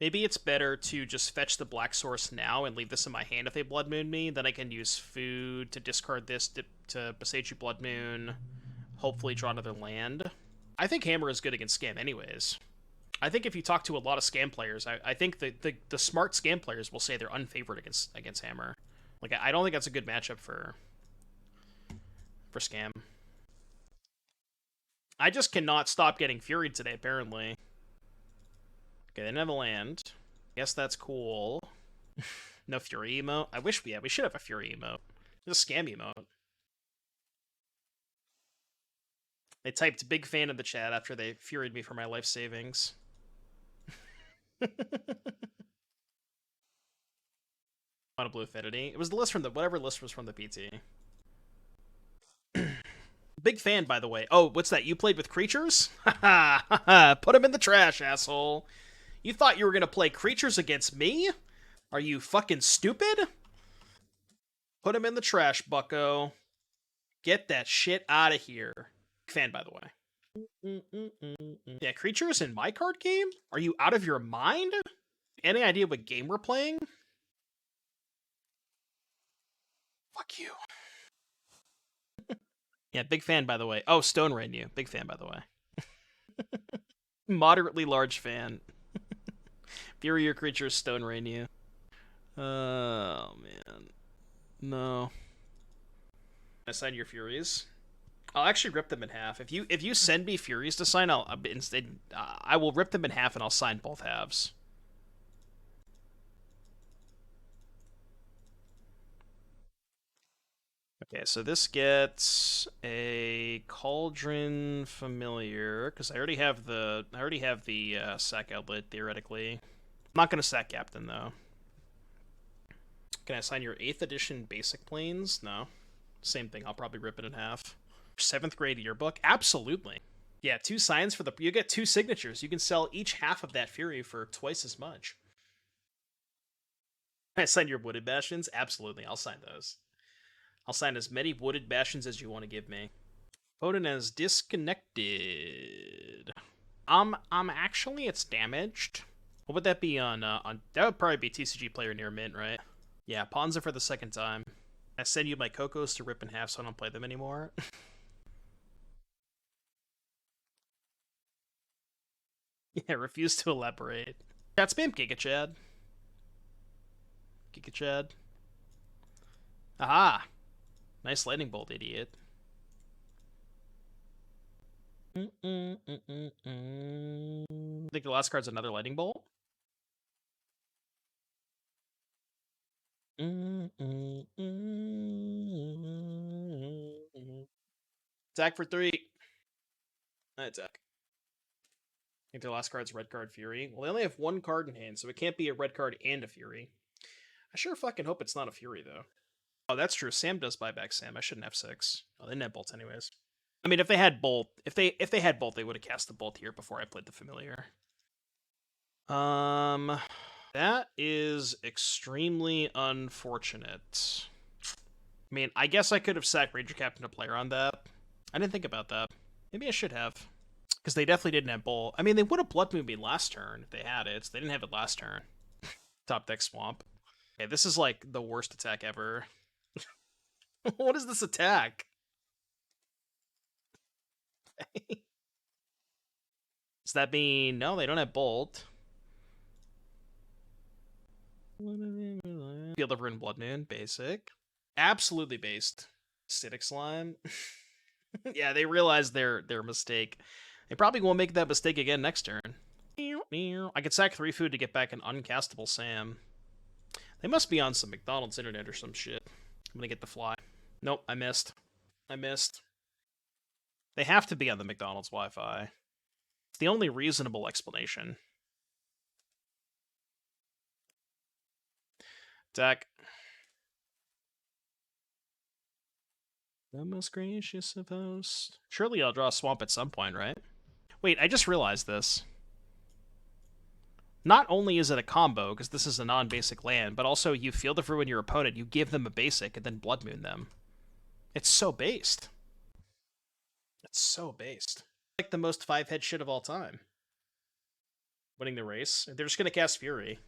Maybe it's better to just fetch the black source now and leave this in my hand if they Blood Moon me. Then I can use food to discard this to Boseiju Blood Moon. Hopefully draw another land. I think Hammer is good against Scam anyways. I think if you talk to a lot of Scam players, I think the smart Scam players will say they're unfavored against Hammer. Like, I don't think that's a good matchup for Scam. I just cannot stop getting Furied today, apparently. Okay, they didn't have a land. Guess that's cool. No Fury emote. I wish we should have a Fury emote. Just a Scam emote. They typed big fan in the chat after they Furied me for my life savings. On a blue affinity. It was the list from the whatever list was from the PT. Big fan, by the way. Oh, what's that? You played with creatures? Haha, put them in the trash, asshole. You thought you were gonna play creatures against me? Are you fucking stupid? Put them in the trash, bucko. Get that shit out of here. Big fan, by the way. Yeah, creatures in my card game? Are you out of your mind? Any idea what game we're playing? Fuck you. Yeah, big fan, by the way. Oh, Stone Rain you. Big fan, by the way. Moderately large fan. Inferior creatures, Stone Rain you. Oh, man. No. Assign your Furies. I'll actually rip them in half. If you send me Furies to sign, I will rip them in half and I'll sign both halves. Okay, so this gets a Cauldron Familiar because I already have the sack outlet theoretically. I'm not gonna sack Captain though. Can I assign your 8th edition basic planes? No. Same thing. I'll probably rip it in half. 7th grade yearbook? Absolutely. Yeah, 2 signs for you get 2 signatures. You can sell each half of that Fury for twice as much. Can I sign your Wooded Bastions? Absolutely. I'll sign those. I'll sign as many Wooded Bastions as you want to give me. Opponent has disconnected. Actually, it's damaged. What would that be on that would probably be TCG player near mint, right? Yeah, pawns it for the 2nd time. I send you my CoCos to rip in half so I don't play them anymore. Yeah, refuse to elaborate. Chat spam Giga Chad. Giga Chad. Aha! Nice lightning bolt, idiot. Think the last card's another lightning bolt? Attack for 3. I attack. I think the last card's red card Fury. Well, they only have 1 card in hand, so it can't be a red card and a Fury. I sure fucking hope it's not a Fury, though. Oh, that's true. Sam does buy back Sam. I shouldn't have 6. Oh, they didn't have bolts anyways. I mean, if they had bolt, if they had bolt, they would have cast the bolt here before I played the familiar. That is extremely unfortunate. I mean, I guess I could have sacked Ranger-Captain of player on that. I didn't think about that. Maybe I should have. Because they definitely didn't have bolt. I mean, they would have Blood Moon me last turn if they had it. So they didn't have it last turn. Top deck Swamp. Okay, this is like the worst attack ever. What is this attack? Does that mean no? They don't have bolt. Field of Ruin Blood Moon, basic. Absolutely based. Acidic Slime. Yeah, they realized their mistake. They probably won't make that mistake again next turn. I could sack 3 food to get back an uncastable Sam. They must be on some McDonald's internet or some shit. I'm gonna get the fly. Nope, I missed. I missed. They have to be on the McDonald's Wi-Fi. It's the only reasonable explanation. Attack. The most gracious of hosts. Surely I'll draw a swamp at some point, right? Wait, I just realized this. Not only is it a combo, because this is a non-basic land, but also you Field of Ruin your opponent, you give them a basic, and then Blood Moon them. It's so based. It's so based. Like the most 5-head shit of all time. Winning the race. They're just going to cast Fury.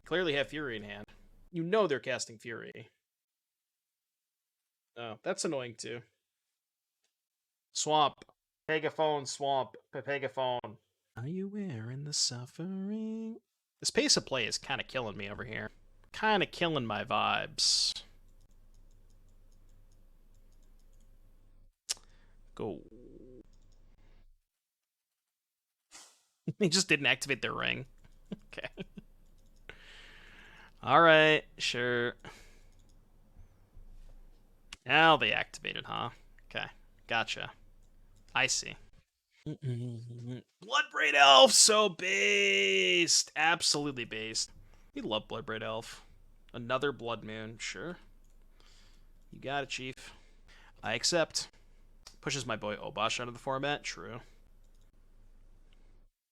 Clearly have Fury in hand. You know they're casting Fury. Oh, that's annoying too. Swamp. Pegaphone Swamp. Pegaphone. Are you wearing the suffering? This pace of play is kind of killing me over here. Kind of killing my vibes. Go. They just didn't activate their ring. Okay. Alright, sure. Now they activated, huh? Okay, gotcha. I see. Bloodbraid Elf, so based. Absolutely based. We love Bloodbraid Elf. Another Blood Moon, sure. You got it, Chief. I accept. Pushes my boy Obosh out of the format, true.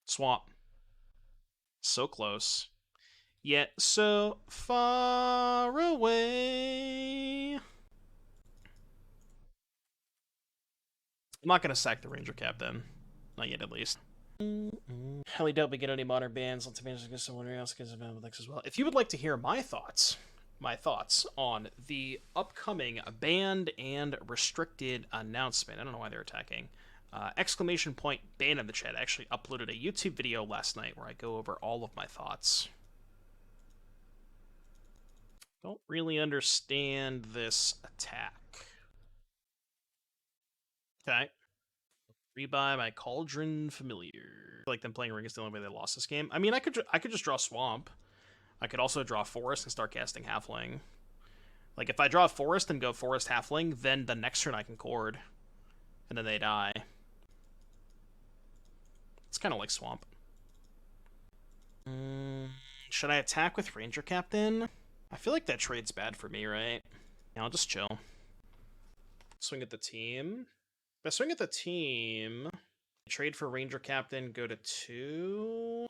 Swamp. So close. Yet so far away. I'm not going to sack the Ranger-Captain. Not yet, at least. Highly doubt we get any modern bans. Let's advantage against someone else because of Alex as well. If you would like to hear my thoughts on the upcoming banned and restricted announcement, I don't know why they're attacking. Exclamation point ban in the chat. I actually uploaded a YouTube video last night where I go over all of my thoughts. Don't really understand this attack. Okay. Rebuy my Cauldron Familiar. I feel like them playing Ring is the only way they lost this game. I mean, I could just draw Swamp. I could also draw Forest and start casting Halfling. Like, if I draw Forest and go Forest Halfling, then the next turn I can Chord. And then they die. It's kind of like Swamp. Should I attack with Ranger-Captain? I feel like that trade's bad for me, right? Yeah, I'll just chill. Swing at the team. If I swing at the team, trade for Ranger-Captain, go to 2.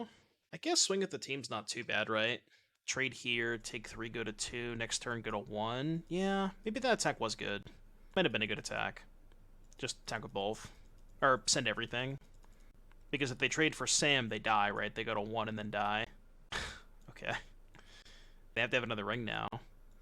I guess swing at the team's not too bad, right? Trade here, take 3, go to 2. Next turn, go to 1. Yeah, maybe that attack was good. Might have been a good attack. Just attack with both. Or send everything. Because if they trade for Sam, they die, right? They go to 1 and then die. Okay. They have to have another ring now.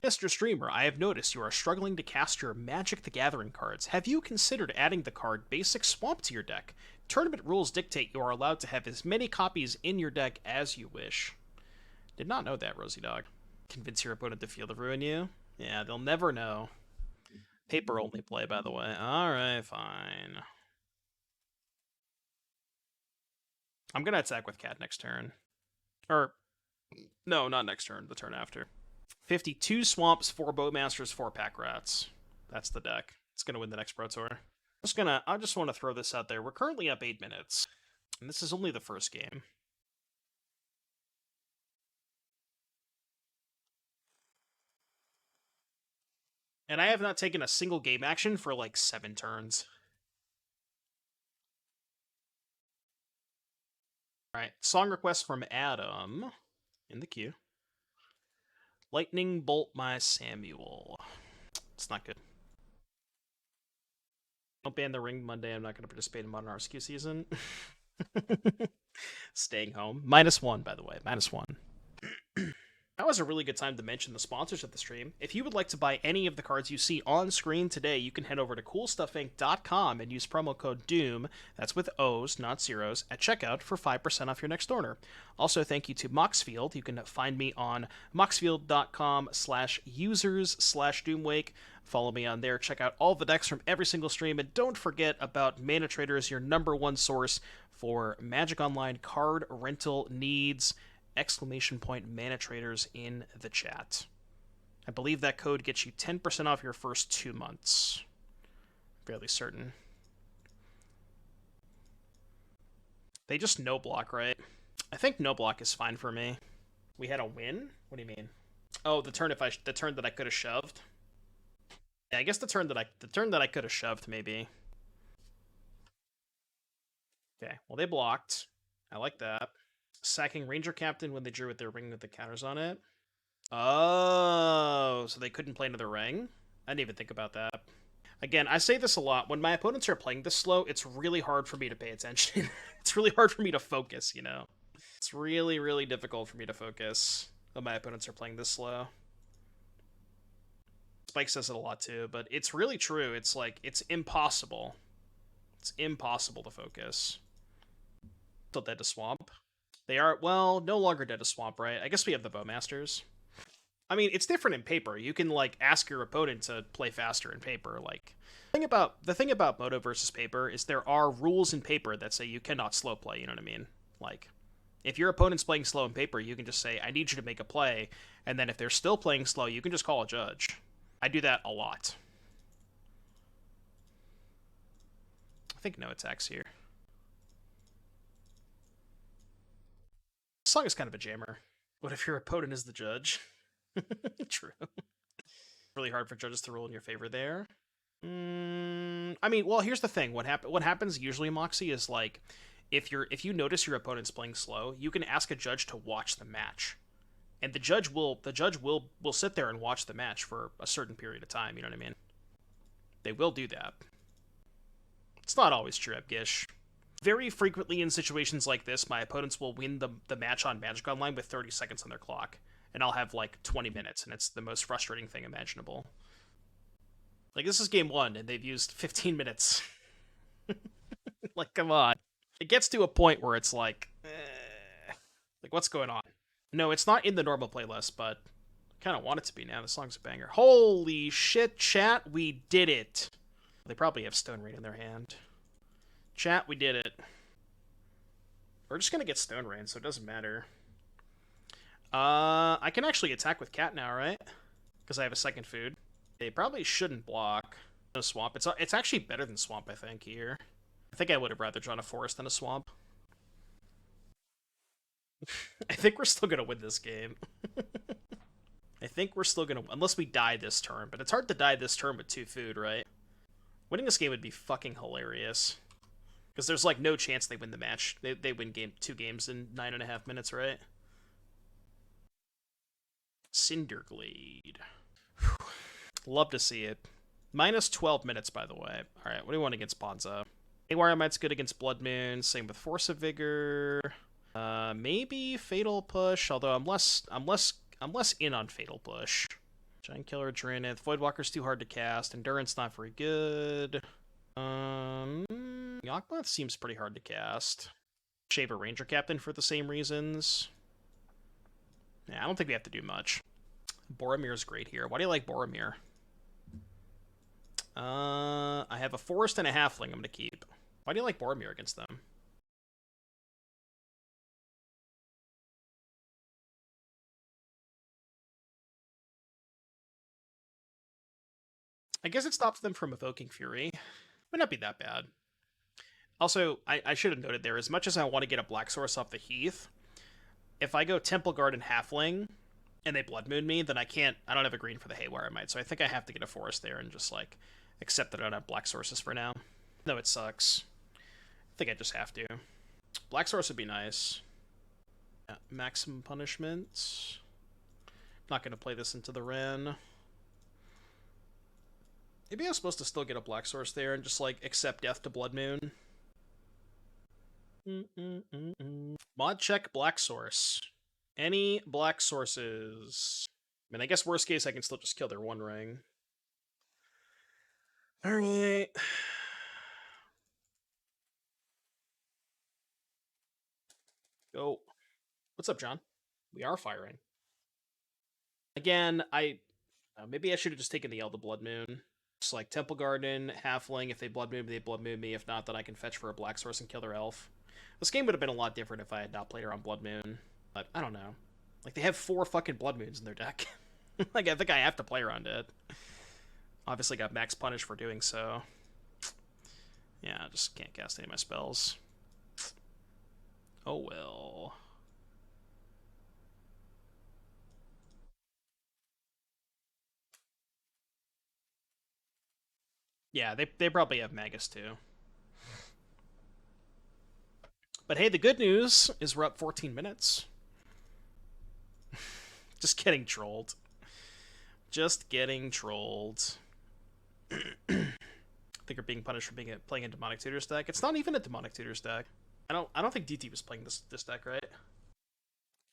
Mr. Streamer, I have noticed you are struggling to cast your Magic the Gathering cards. Have you considered adding the card Basic Swamp to your deck? Tournament rules dictate you are allowed to have as many copies in your deck as you wish. Did not know that, Rosie Dog. Convince your opponent to Field of Ruin you? Yeah, they'll never know. Paper only play, by the way. Alright, fine. I'm gonna attack with Cat next turn. Or, no, not next turn, the turn after. 52 Swamps, 4 Bowmasters, 4 Pack Rats. That's the deck. It's gonna win the next Pro Tour. I just want to throw this out there. We're currently up 8 minutes. And this is only the first game. And I have not taken a single game action for like 7 turns. Alright, song request from Adam in the queue. Lightning Bolt my Samuel. It's not good. Don't ban the ring Monday. I'm not going to participate in Modern RSQ season. Staying home. -1, by the way. -1. That was a really good time to mention the sponsors of the stream. If you would like to buy any of the cards you see on screen today, you can head over to CoolStuffInc.com and use promo code DOOM, that's with O's, not zeros, at checkout for 5% off your next order. Also, thank you to Moxfield. You can find me on moxfield.com/users/Doomwake. Follow me on there. Check out all the decks from every single stream. And don't forget about Mana Traders, your #1 source for Magic Online card rental needs. Exclamation point Mana Traders in the chat. I believe that code gets you 10% off your first 2 months. Fairly certain. They just no block, right? I think no block is fine for me. We had a win? What do you mean? Oh, the turn that I could have shoved. Yeah, I guess the turn that I could have shoved maybe. Okay, well they blocked. I like that. Sacking Ranger-Captain when they drew with their ring with the counters on it. Oh, so they couldn't play another ring? I didn't even think about that. Again, I say this a lot. When my opponents are playing this slow, it's really hard for me to pay attention. It's really hard for me to focus, you know? It's really, really difficult for me to focus when my opponents are playing this slow. Spike says it a lot too, but it's really true. It's like, it's impossible It's impossible to focus. Still dead to swamp. They are, well, no longer dead to swamp, right? I guess we have the Bowmasters. I mean, it's different in paper. You can, like, ask your opponent to play faster in paper. Like, the thing about Moto versus paper is there are rules in paper that say you cannot slow play, you know what I mean? Like, if your opponent's playing slow in paper, you can just say, I need you to make a play, and then if they're still playing slow, you can just call a judge. I do that a lot. I think no attacks here. This song is kind of a jammer. What if your opponent is the judge? True. Really hard for judges to rule in your favor there. I mean, well, here's the thing. What happens usually, Moxie, is like if you notice your opponent's playing slow, you can ask a judge to watch the match, and the judge will sit there and watch the match for a certain period of time. You know what I mean? They will do that. It's not always true, Abgish. Very frequently in situations like this, my opponents will win the match on Magic Online with 30 seconds on their clock, and I'll have like 20 minutes, and it's the most frustrating thing imaginable. Like, this is game 1, and they've used 15 minutes. Like, come on. It gets to a point where it's like, like, what's going on? No, it's not in the normal playlist, but I kind of want it to be now. The song's a banger. Holy shit, chat, we did it. They probably have Stone Rain in their hand. Chat, we did it. We're just gonna get Stone Rain, so it doesn't matter. I can actually attack with Cat now, right? Because I have a second food. They probably shouldn't block. No swamp. It's actually better than swamp, I think, here. I think I would have rather drawn a forest than a swamp. I think we're still gonna win this game. I think we're still gonna, unless we die this turn, but it's hard to die this turn with 2 food, right? Winning this game would be fucking hilarious. Because there's, like, no chance they win the match. They win 2 games in 9.5 minutes, right? Cinderglade. Love to see it. Minus 12 minutes, by the way. Alright, what do we want against Bonza? Haywire Mite's good against Blood Moon. Same with Force of Vigor. Maybe Fatal Push, although I'm less in on Fatal Push. Giant Killer, Drannith. Voidwalker's too hard to cast. Endurance not very good. Yawgmoth seems pretty hard to cast. Shave a Ranger-Captain for the same reasons. Yeah, I don't think we have to do much. Boromir's great here. Why do you like Boromir? I have a forest and a halfling I'm going to keep. Why do you like Boromir against them? I guess it stops them from evoking Fury. Might not be that bad. Also, I should have noted there, as much as I want to get a Black Source off the Heath, if I go Temple Guard and Halfling, and they Blood Moon me, then I don't have a green for the Haywire Mite, so I think I have to get a forest there and just, like, accept that I don't have Black Sources for now. No, it sucks. I think I just have to. Black Source would be nice. Yeah, maximum punishment. Not going to play this into the Ren. Maybe I was supposed to still get a Black Source there and just, like, accept death to Blood Moon. Mod check Black Source. Any Black Sources? I mean, I guess worst case I can still just kill their One Ring. Alright. Go. What's up, John? We are firing. Again, maybe I should have just taken the Elder Blood Moon. Just like Temple Garden, Halfling. If they Blood Moon me, they Blood Moon me. If not, then I can fetch for a Black Source and kill their Elf. This game would have been a lot different if I had not played around Blood Moon. But I don't know. Like, they have 4 fucking Blood Moons in their deck. Like, I think I have to play around it. Obviously got max punish for doing so. Yeah, I just can't cast any of my spells. Oh well. Yeah, they probably have Magus too. But hey, the good news is we're up 14 minutes. Just getting trolled. Just getting trolled. I think we're being punished for playing a Demonic Tutors deck. It's not even a Demonic Tutors deck. I don't think DT was playing this deck, right?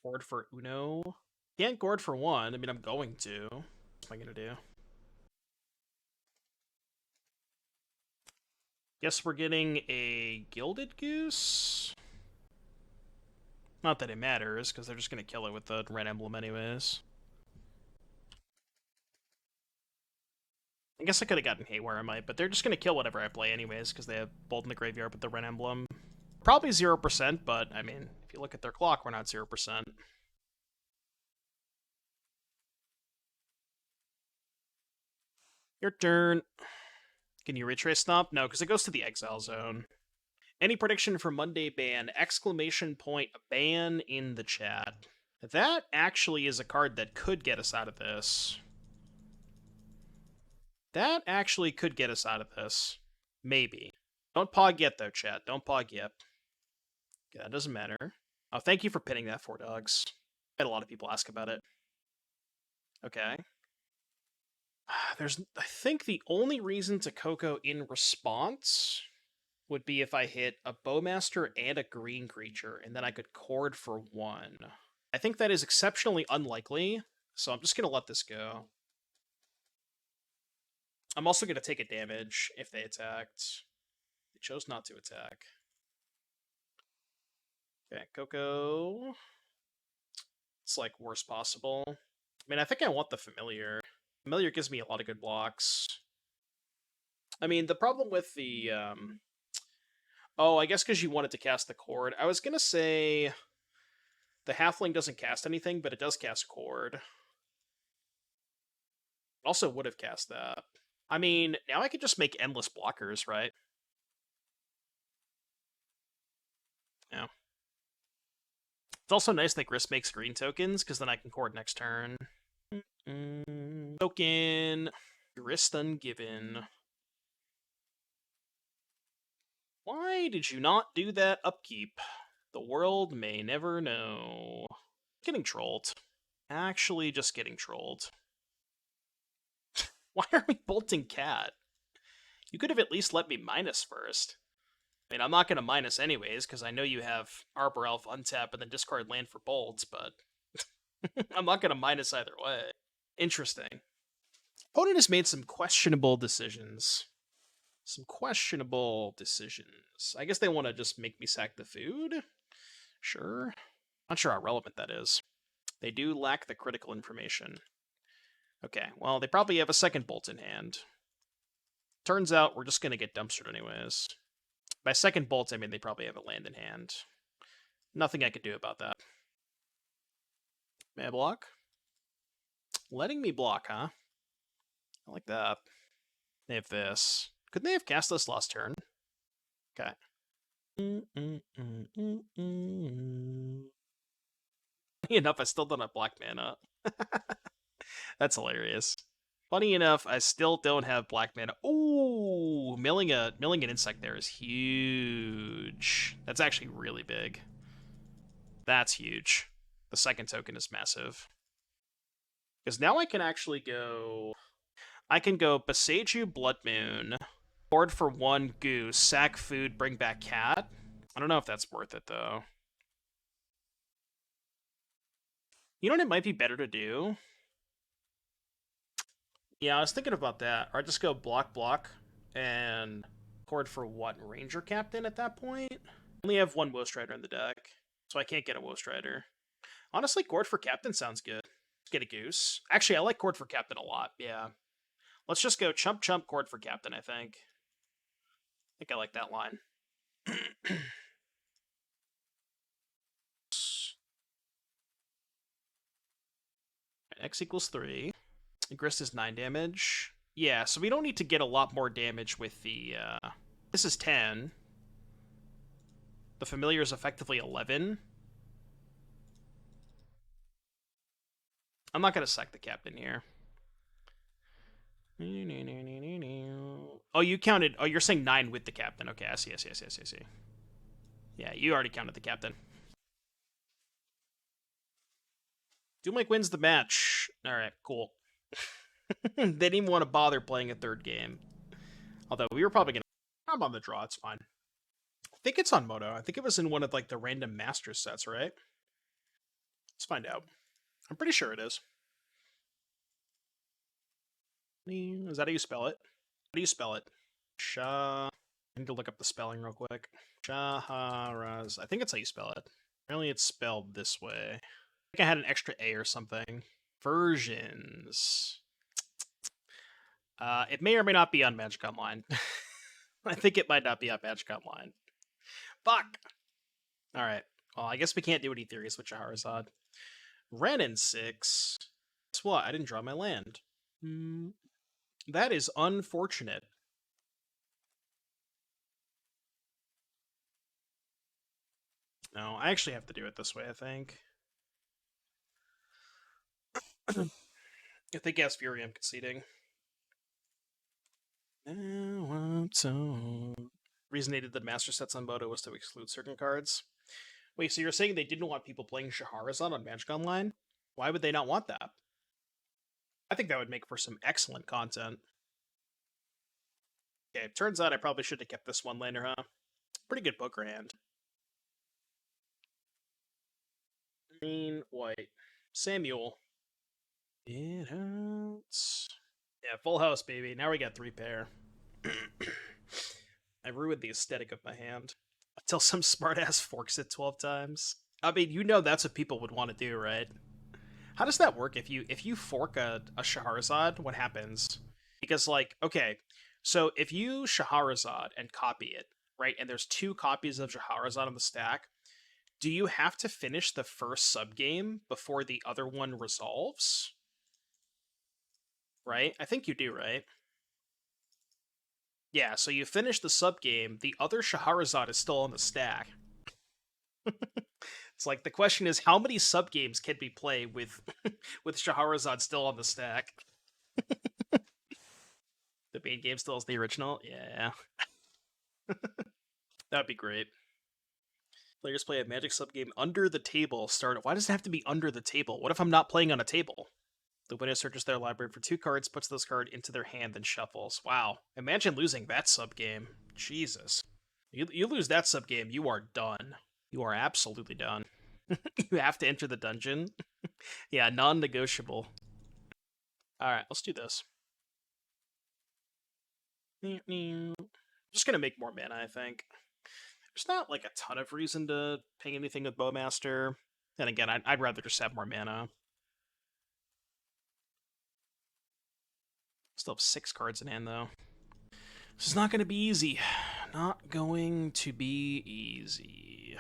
Gourd for Uno. Can't Gourd for 1. I mean, I'm going to. What am I gonna do? Guess we're getting a Gilded Goose? Not that it matters, because they're just going to kill it with the red emblem anyways. I guess I could have gotten Haywire Mite, but they're just going to kill whatever I play anyways, because they have Bolt in the graveyard with the red emblem. Probably 0%, but, I mean, if you look at their clock, we're not 0%. Your turn. Can you retrace Stomp? No, because it goes to the exile zone. Any prediction for Monday ban? Exclamation point ban in the chat. That actually is a card that could get us out of this. That actually could get us out of this. Maybe. Don't pog yet, though, chat. Don't pog yet. Okay, that doesn't matter. Oh, thank you for pinning that, 4Dogs. I had a lot of people ask about it. Okay. I think the only reason to CoCo in response would be if I hit a Bowmaster and a green creature, and then I could Chord for 1. I think that is exceptionally unlikely, so I'm just going to let this go. I'm also going to take a damage if they attacked. They chose not to attack. Okay, CoCo. It's like worst possible. I mean, I think I want the Familiar. Familiar gives me a lot of good blocks. I mean, the problem with the... Oh, I guess because you wanted to cast the Chord. I was going to say the Halfling doesn't cast anything, but it does cast Chord. Also would have cast that. I mean, now I could just make endless blockers, right? Yeah. It's also nice that Grist makes green tokens, because then I can Chord next turn. Token. Grist ungiven. Why did you not do that upkeep? The world may never know. Getting trolled. Actually, just getting trolled. Why are we bolting Cat? You could have at least let me minus first. I mean, I'm not going to minus anyways, because I know you have Arbor Elf untap and then discard land for bolts, but I'm not going to minus either way. Interesting. Opponent has made some questionable decisions. I guess they want to just make me sack the food? Sure. Not sure how relevant that is. They do lack the critical information. Okay, well, they probably have a second bolt in hand. Turns out we're just going to get dumpstered anyways. By second bolt, I mean they probably have a land in hand. Nothing I could do about that. May I block? Letting me block, huh? I like that. They have this. Couldn't they have cast this last turn? Okay. Enough, I still don't have black mana. That's hilarious. Funny enough, I still don't have black mana. Ooh, milling an insect there is huge. That's actually really big. That's huge. The second token is massive. Because now I can actually go... I can go Boseiju, Blood Moon, Chord for 1, Goose, sack food, bring back Cat. I don't know if that's worth it, though. You know what it might be better to do? Yeah, I was thinking about that. Or I just go block, and Chord for what? Ranger-Captain at that point? I only have one Woe Strider in the deck, so I can't get a Woe Strider. Honestly, Chord for Captain sounds good. Let's get a Goose. Actually, I like Chord for Captain a lot, yeah. Let's just go chump, Chord for Captain, I think. I think I like that line. X equals 3. Grist is 9 damage. Yeah, so we don't need to get a lot more damage with the... This is 10. The Familiar is effectively 11. I'm not going to sack the Captain here. Oh, you counted... Oh, you're saying 9 with the Captain. Okay, I see. Yeah, you already counted the Captain. Doomlake wins the match. Alright, cool. They didn't even want to bother playing a third game. Although, we were probably going to... I'm on the draw, it's fine. I think it's on Moto. I think it was in one of, like, the random Masters sets, right? Let's find out. I'm pretty sure it is. Is that how you spell it? How do you spell it? Sha... I need to look up the spelling real quick. Shaharaz. I think that's how you spell it. Apparently it's spelled this way. I think I had an extra A or something. Versions. It may or may not be on Magic Online. I think it might not be on Magic Online. Fuck! Alright. Well, I guess we can't do any theories with Shahrazad. Ren in 6. Guess what? I didn't draw my land. That is unfortunate. No, I actually have to do it this way, I think. I think Aspherium conceding. Reason they did the master sets on Moto was to exclude certain cards. Wait, so you're saying they didn't want people playing Shahrazad on Magic Online? Why would they not want that? I think that would make for some excellent content. Okay, turns out I probably should have kept this one laner, huh? Pretty good poker hand. Green, white. Samuel. It hurts. Yeah, full house, baby. Now we got 3 pair. I ruined the aesthetic of my hand. Until some smartass forks it 12 times. I mean, you know that's what people would want to do, right? How does that work? If you fork a Shahrazad, what happens? Because, like, okay, so if you Shahrazad and copy it, right, and there's 2 copies of Shahrazad on the stack, do you have to finish the first subgame before the other one resolves? Right? I think you do, right? Yeah, so you finish the subgame, the other Shahrazad is still on the stack. It's like, the question is, how many subgames can we play with with Shahrazad still on the stack? The main game still is the original? Yeah. That'd be great. Players play a Magic subgame under the table. Why does it have to be under the table? What if I'm not playing on a table? The winner searches their library for 2 cards, puts this card into their hand, then shuffles. Wow. Imagine losing that subgame. Jesus. You lose that subgame, you are done. You are absolutely done. You have to enter the dungeon. Yeah, non-negotiable. Alright, let's do this. Just gonna make more mana, I think. There's not, like, a ton of reason to ping anything with Bowmaster. And again, I'd rather just have more mana. Still have 6 cards in hand, though. This is not going to be easy. Not going to be easy.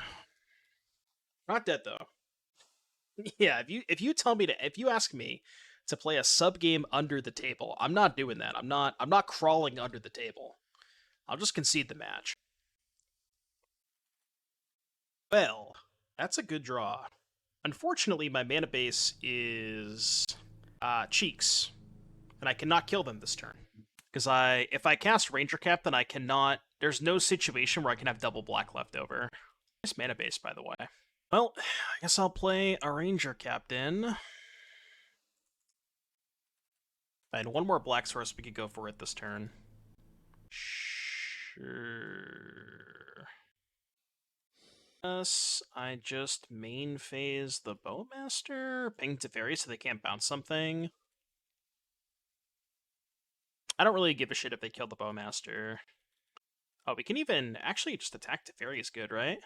Not dead, though. Yeah, if you ask me to play a sub game under the table, I'm not doing that. I'm not crawling under the table. I'll just concede the match. Well, that's a good draw. Unfortunately, my mana base is Cheeks, and I cannot kill them this turn. Because if I cast Ranger-Captain, I cannot... There's no situation where I can have double black left over. Nice mana base, by the way. Well, I guess I'll play a Ranger-Captain. And one more black source, we could go for it this turn. Sure. Yes, I just main phase the Bowmaster, ping Teferi so they can't bounce something. I don't really give a shit if they kill the Bowmaster. Oh, we can even actually just attack Teferi is good, right?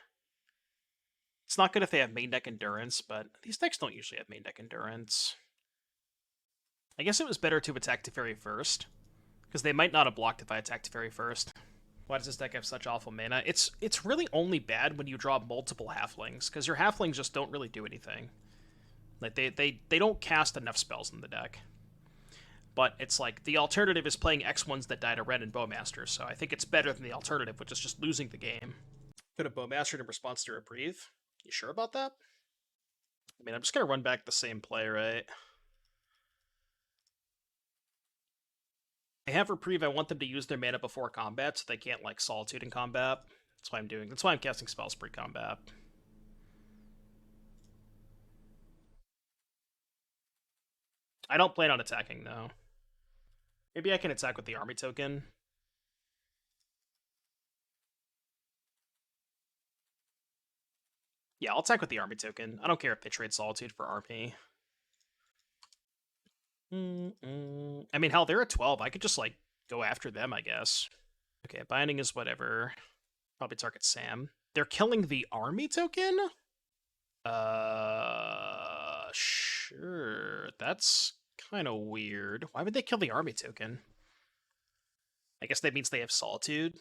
It's not good if they have main deck endurance, but these decks don't usually have main deck endurance. I guess it was better to attack Teferi first, because they might not have blocked if I attacked Teferi first. Why does this deck have such awful mana? It's really only bad when you draw multiple halflings, because your halflings just don't really do anything. Like they don't cast enough spells in the deck. But it's like, the alternative is playing X1s that die to Ren and Bowmaster, so I think it's better than the alternative, which is just losing the game. Could have Bowmastered in response to Reprieve. You sure about that? I mean, I'm just gonna run back the same play, right? I have Reprieve, I want them to use their mana before combat, so they can't, like, Solitude in combat. That's why I'm doing. That's why I'm casting spells pre-combat. I don't plan on attacking, though. Maybe I can attack with the army token. Yeah, I'll attack with the army token. I don't care if they trade Solitude for RP. I mean, hell, they're at 12. I could just, like, go after them, I guess. Okay, binding is whatever. Probably target Sam. They're killing the army token? Sure. That's kind of weird. Why would they kill the army token? I guess that means they have Solitude.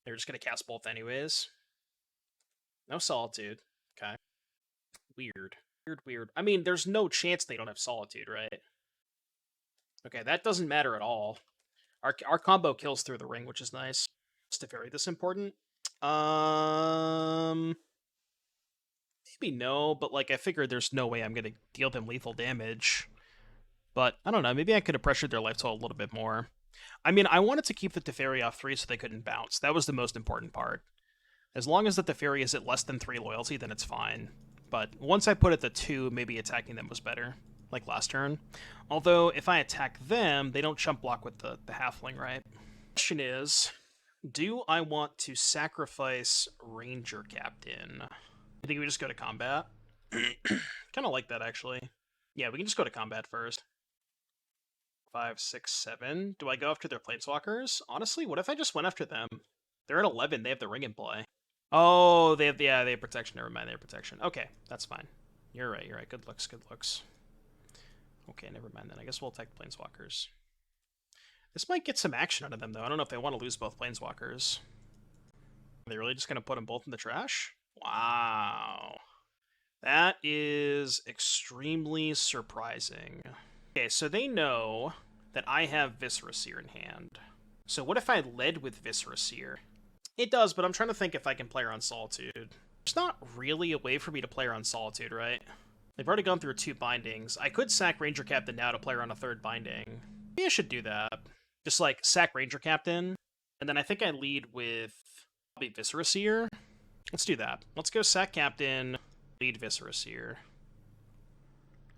They're just going to cast both anyways. No Solitude. Okay. Weird. Weird. I mean, there's no chance they don't have Solitude, right? Okay, that doesn't matter at all. Our combo kills through the ring, which is nice. Is Teferi this important? Maybe no, but like I figured there's no way I'm gonna deal them lethal damage. But I don't know, maybe I could have pressured their life total a little bit more. I mean, I wanted to keep the Teferi off 3 so they couldn't bounce. That was the most important part. As long as the Teferi is at less than 3 loyalty, then it's fine. But once I put it to 2, maybe attacking them was better, like last turn. Although, if I attack them, they don't chump block with the halfling, right? The question is, do I want to sacrifice Ranger-Captain? I think we just go to combat. Kind of like that, actually. Yeah, we can just go to combat first. 5, 6, 7. Do I go after their planeswalkers? Honestly, what if I just went after them? They're at 11. They have the ring in play. Oh, they have protection. Never mind, they have protection. Okay, that's fine. You're right. Good looks. Okay, never mind then. I guess we'll attack the planeswalkers. This might get some action out of them, though. I don't know if they want to lose both planeswalkers. Are they really just going to put them both in the trash? Wow. That is extremely surprising. Okay, so they know that I have Viscera Seer in hand. So what if I led with Viscera Seer? It does, but I'm trying to think if I can play her on Solitude. There's not really a way for me to play her on Solitude, right? They've already gone through 2 bindings. I could sack Ranger-Captain now to play her on a 3rd binding. Maybe I should do that. Just, like, sack Ranger-Captain, and then I think I lead with probably Viscera Seer. Let's do that. Let's go sack Captain, lead Viscera Seer.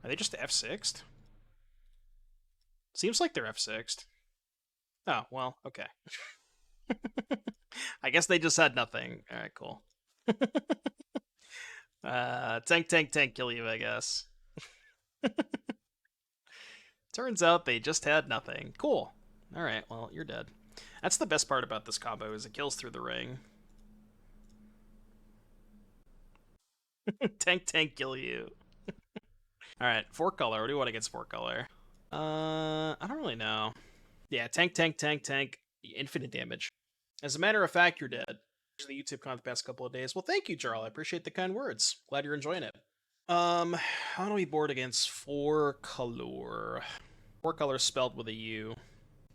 Are they just F6'd? Seems like they're F6'd. Oh, well, okay. I guess they just had nothing. Alright, cool. Tank, kill you, I guess. Turns out they just had nothing. Cool. Alright, well, you're dead. That's the best part about this combo, is it kills through the ring. Tank, kill you. Alright, 4 color. What do you want against 4 color? I don't really know. Yeah, tank. Infinite damage. As a matter of fact, you're dead. The YouTube content the past couple of days. Well, thank you, Jarl. I appreciate the kind words. Glad you're enjoying it. How do we board against 4 color? 4 color spelled with a U.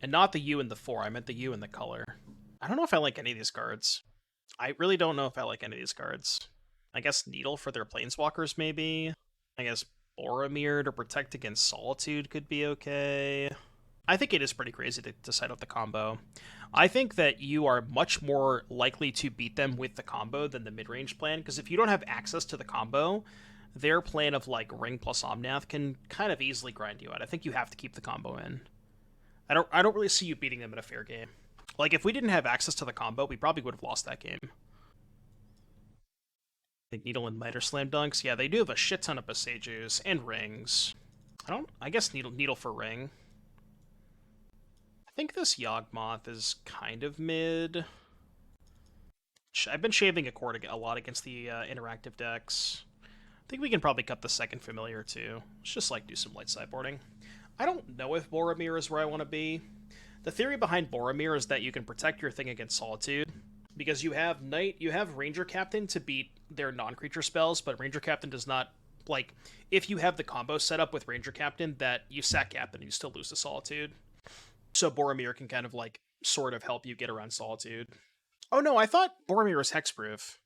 And not the U in the 4, I meant the U in the color. I don't know if I like any of these cards. I really don't know if I like any of these cards. I guess Needle for their planeswalkers, maybe? I guess Boromir to protect against Solitude could be okay. I think it is pretty crazy to decide out the combo. I think that you are much more likely to beat them with the combo than the mid-range plan, because if you don't have access to the combo, their plan of, like, Ring plus Omnath can kind of easily grind you out. I think you have to keep the combo in. I don't really see you beating them in a fair game. Like, if we didn't have access to the combo, we probably would have lost that game. I think Needle and Mite are slam dunks. Yeah, they do have a shit ton of Boseijus and rings. I guess Needle for ring. I think this Yawgmoth is kind of mid. I've been shaving a Chord a lot against the interactive decks. I think we can probably cut the 2nd Familiar too. Let's just like do some light sideboarding. I don't know if Boromir is where I want to be. The theory behind Boromir is that you can protect your thing against Solitude, because you have Ranger-Captain to beat their non-creature spells, but Ranger-Captain does not, like, if you have the combo set up with Ranger-Captain, that you sack Captain and you still lose to Solitude. So Boromir can kind of, like, sort of help you get around Solitude. Oh no, I thought Boromir was hexproof.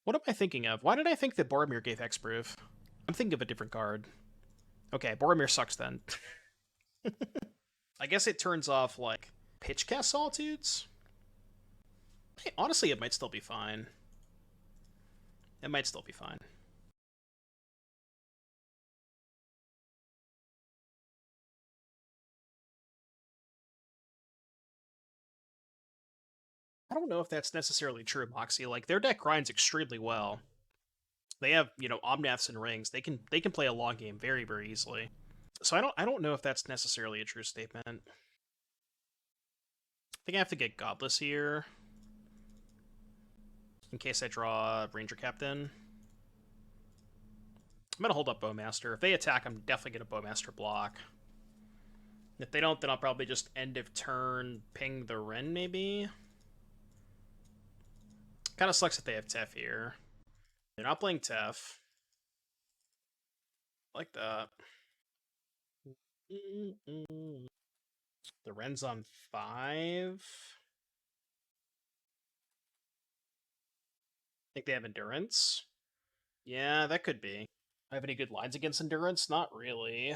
What am I thinking of? Why did I think that Boromir gave hexproof? I'm thinking of a different card. Okay, Boromir sucks then. I guess it turns off, like, pitch cast Solitudes? Hey, honestly, it might still be fine. It might still be fine. I don't know if that's necessarily true, Moxie. Like, their deck grinds extremely well. They have, Omnaths and rings. They can play a long game very, very easily. So I don't know if that's necessarily a true statement. think I have to get Godless here. In case I draw Ranger-Captain. I'm going to hold up Bowmaster. If they attack, I'm definitely going to Bowmaster block. If they don't, then I'll probably just end of turn ping the Wrenn, maybe? Kind of sucks if they have Tef here. They're not playing Tef. Like that. The Wrenn's on 5. Think they have Endurance? Yeah, that could be. I have any good lines against Endurance? Not really.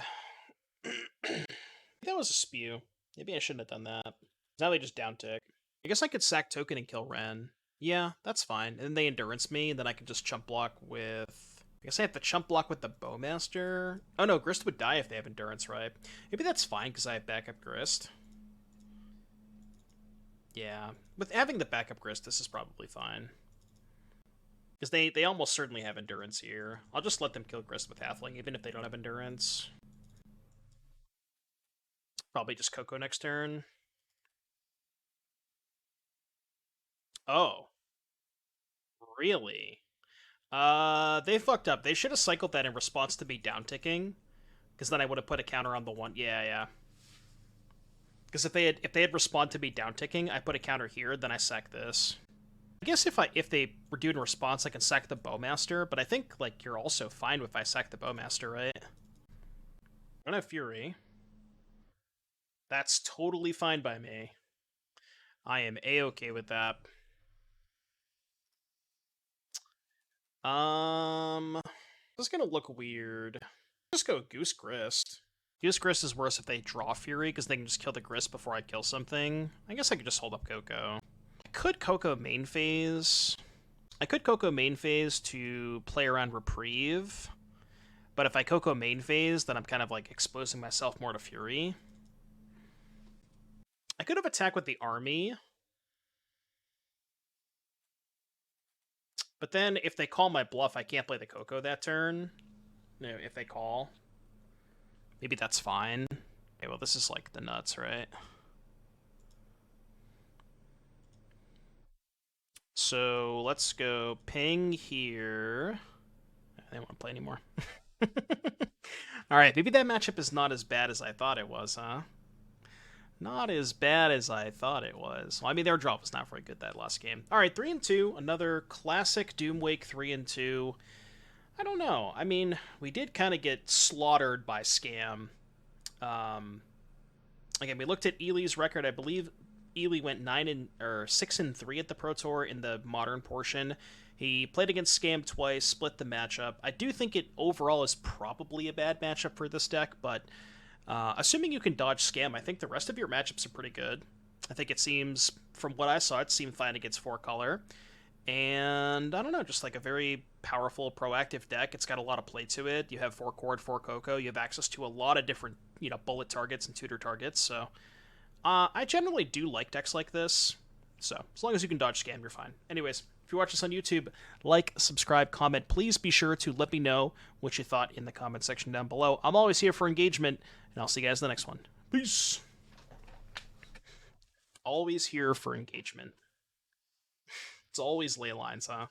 That was a spew. Maybe I shouldn't have done that. Now they just down tick. I guess I could sack token and kill Wrenn. Yeah, that's fine. And then they Endurance me, and then I can just chump block with... I guess I have to chump block with the Bowmaster. Oh no, Grist would die if they have Endurance, right? Maybe that's fine, because I have backup Grist. Yeah, with having the backup Grist, this is probably fine. Because they almost certainly have Endurance here. I'll just let them kill Grist with Halfling, even if they don't have Endurance. Probably just CoCo next turn. Oh. Really? They fucked up. They should have cycled that in response to me downticking. Because then I would have put a counter on the one. Yeah. Because if they had responded to me downticking, I put a counter here, then I sack this. I guess if they were doing a response, I can sack the Bowmaster, but I think like you're also fine if I sack the Bowmaster, right? I don't have Fury. That's totally fine by me. I am A-okay with that. This is gonna look weird. Just go Goose Grist. Goose Grist is worse if they draw Fury, because they can just kill the Grist before I kill something. I guess I could just hold up CoCo. I could CoCo main phase. I could CoCo main phase to play around Reprieve. But if I CoCo main phase, then I'm kind of like exposing myself more to Fury. I could have attacked with the army. But then if they call my bluff, I can't play the CoCo that turn. No, if they call. Maybe that's fine. Okay, well, this is like the nuts, right? So let's go ping here. I don't want to play anymore. Alright, maybe that matchup is not as bad as I thought it was, huh? Not as bad as I thought it was. Well, I mean, their draw was not very good that last game. Alright, 3-2. Another classic Doomwake 3-2. I don't know. I mean, we did kind of get slaughtered by Scam. Again, we looked at Ely's record. I believe Ely went 6-3 at the Pro Tour in the modern portion. He played against Scam twice, split the matchup. I do think it overall is probably a bad matchup for this deck, but assuming you can dodge Scam, I think the rest of your matchups are pretty good. I think it seems, from what I saw, it seemed fine against 4-color. And, I don't know, just like a very powerful, proactive deck. It's got a lot of play to it. You have 4 Chord, 4 CoCo. You have access to a lot of different, bullet targets and tutor targets. So, I generally do like decks like this. So, as long as you can dodge Scam, you're fine. Anyways, if you watch this on YouTube, like, subscribe, comment. Please be sure to let me know what you thought in the comment section down below. I'm always here for engagement, and I'll see you guys in the next one. Peace! Always here for engagement. It's always ley lines, huh?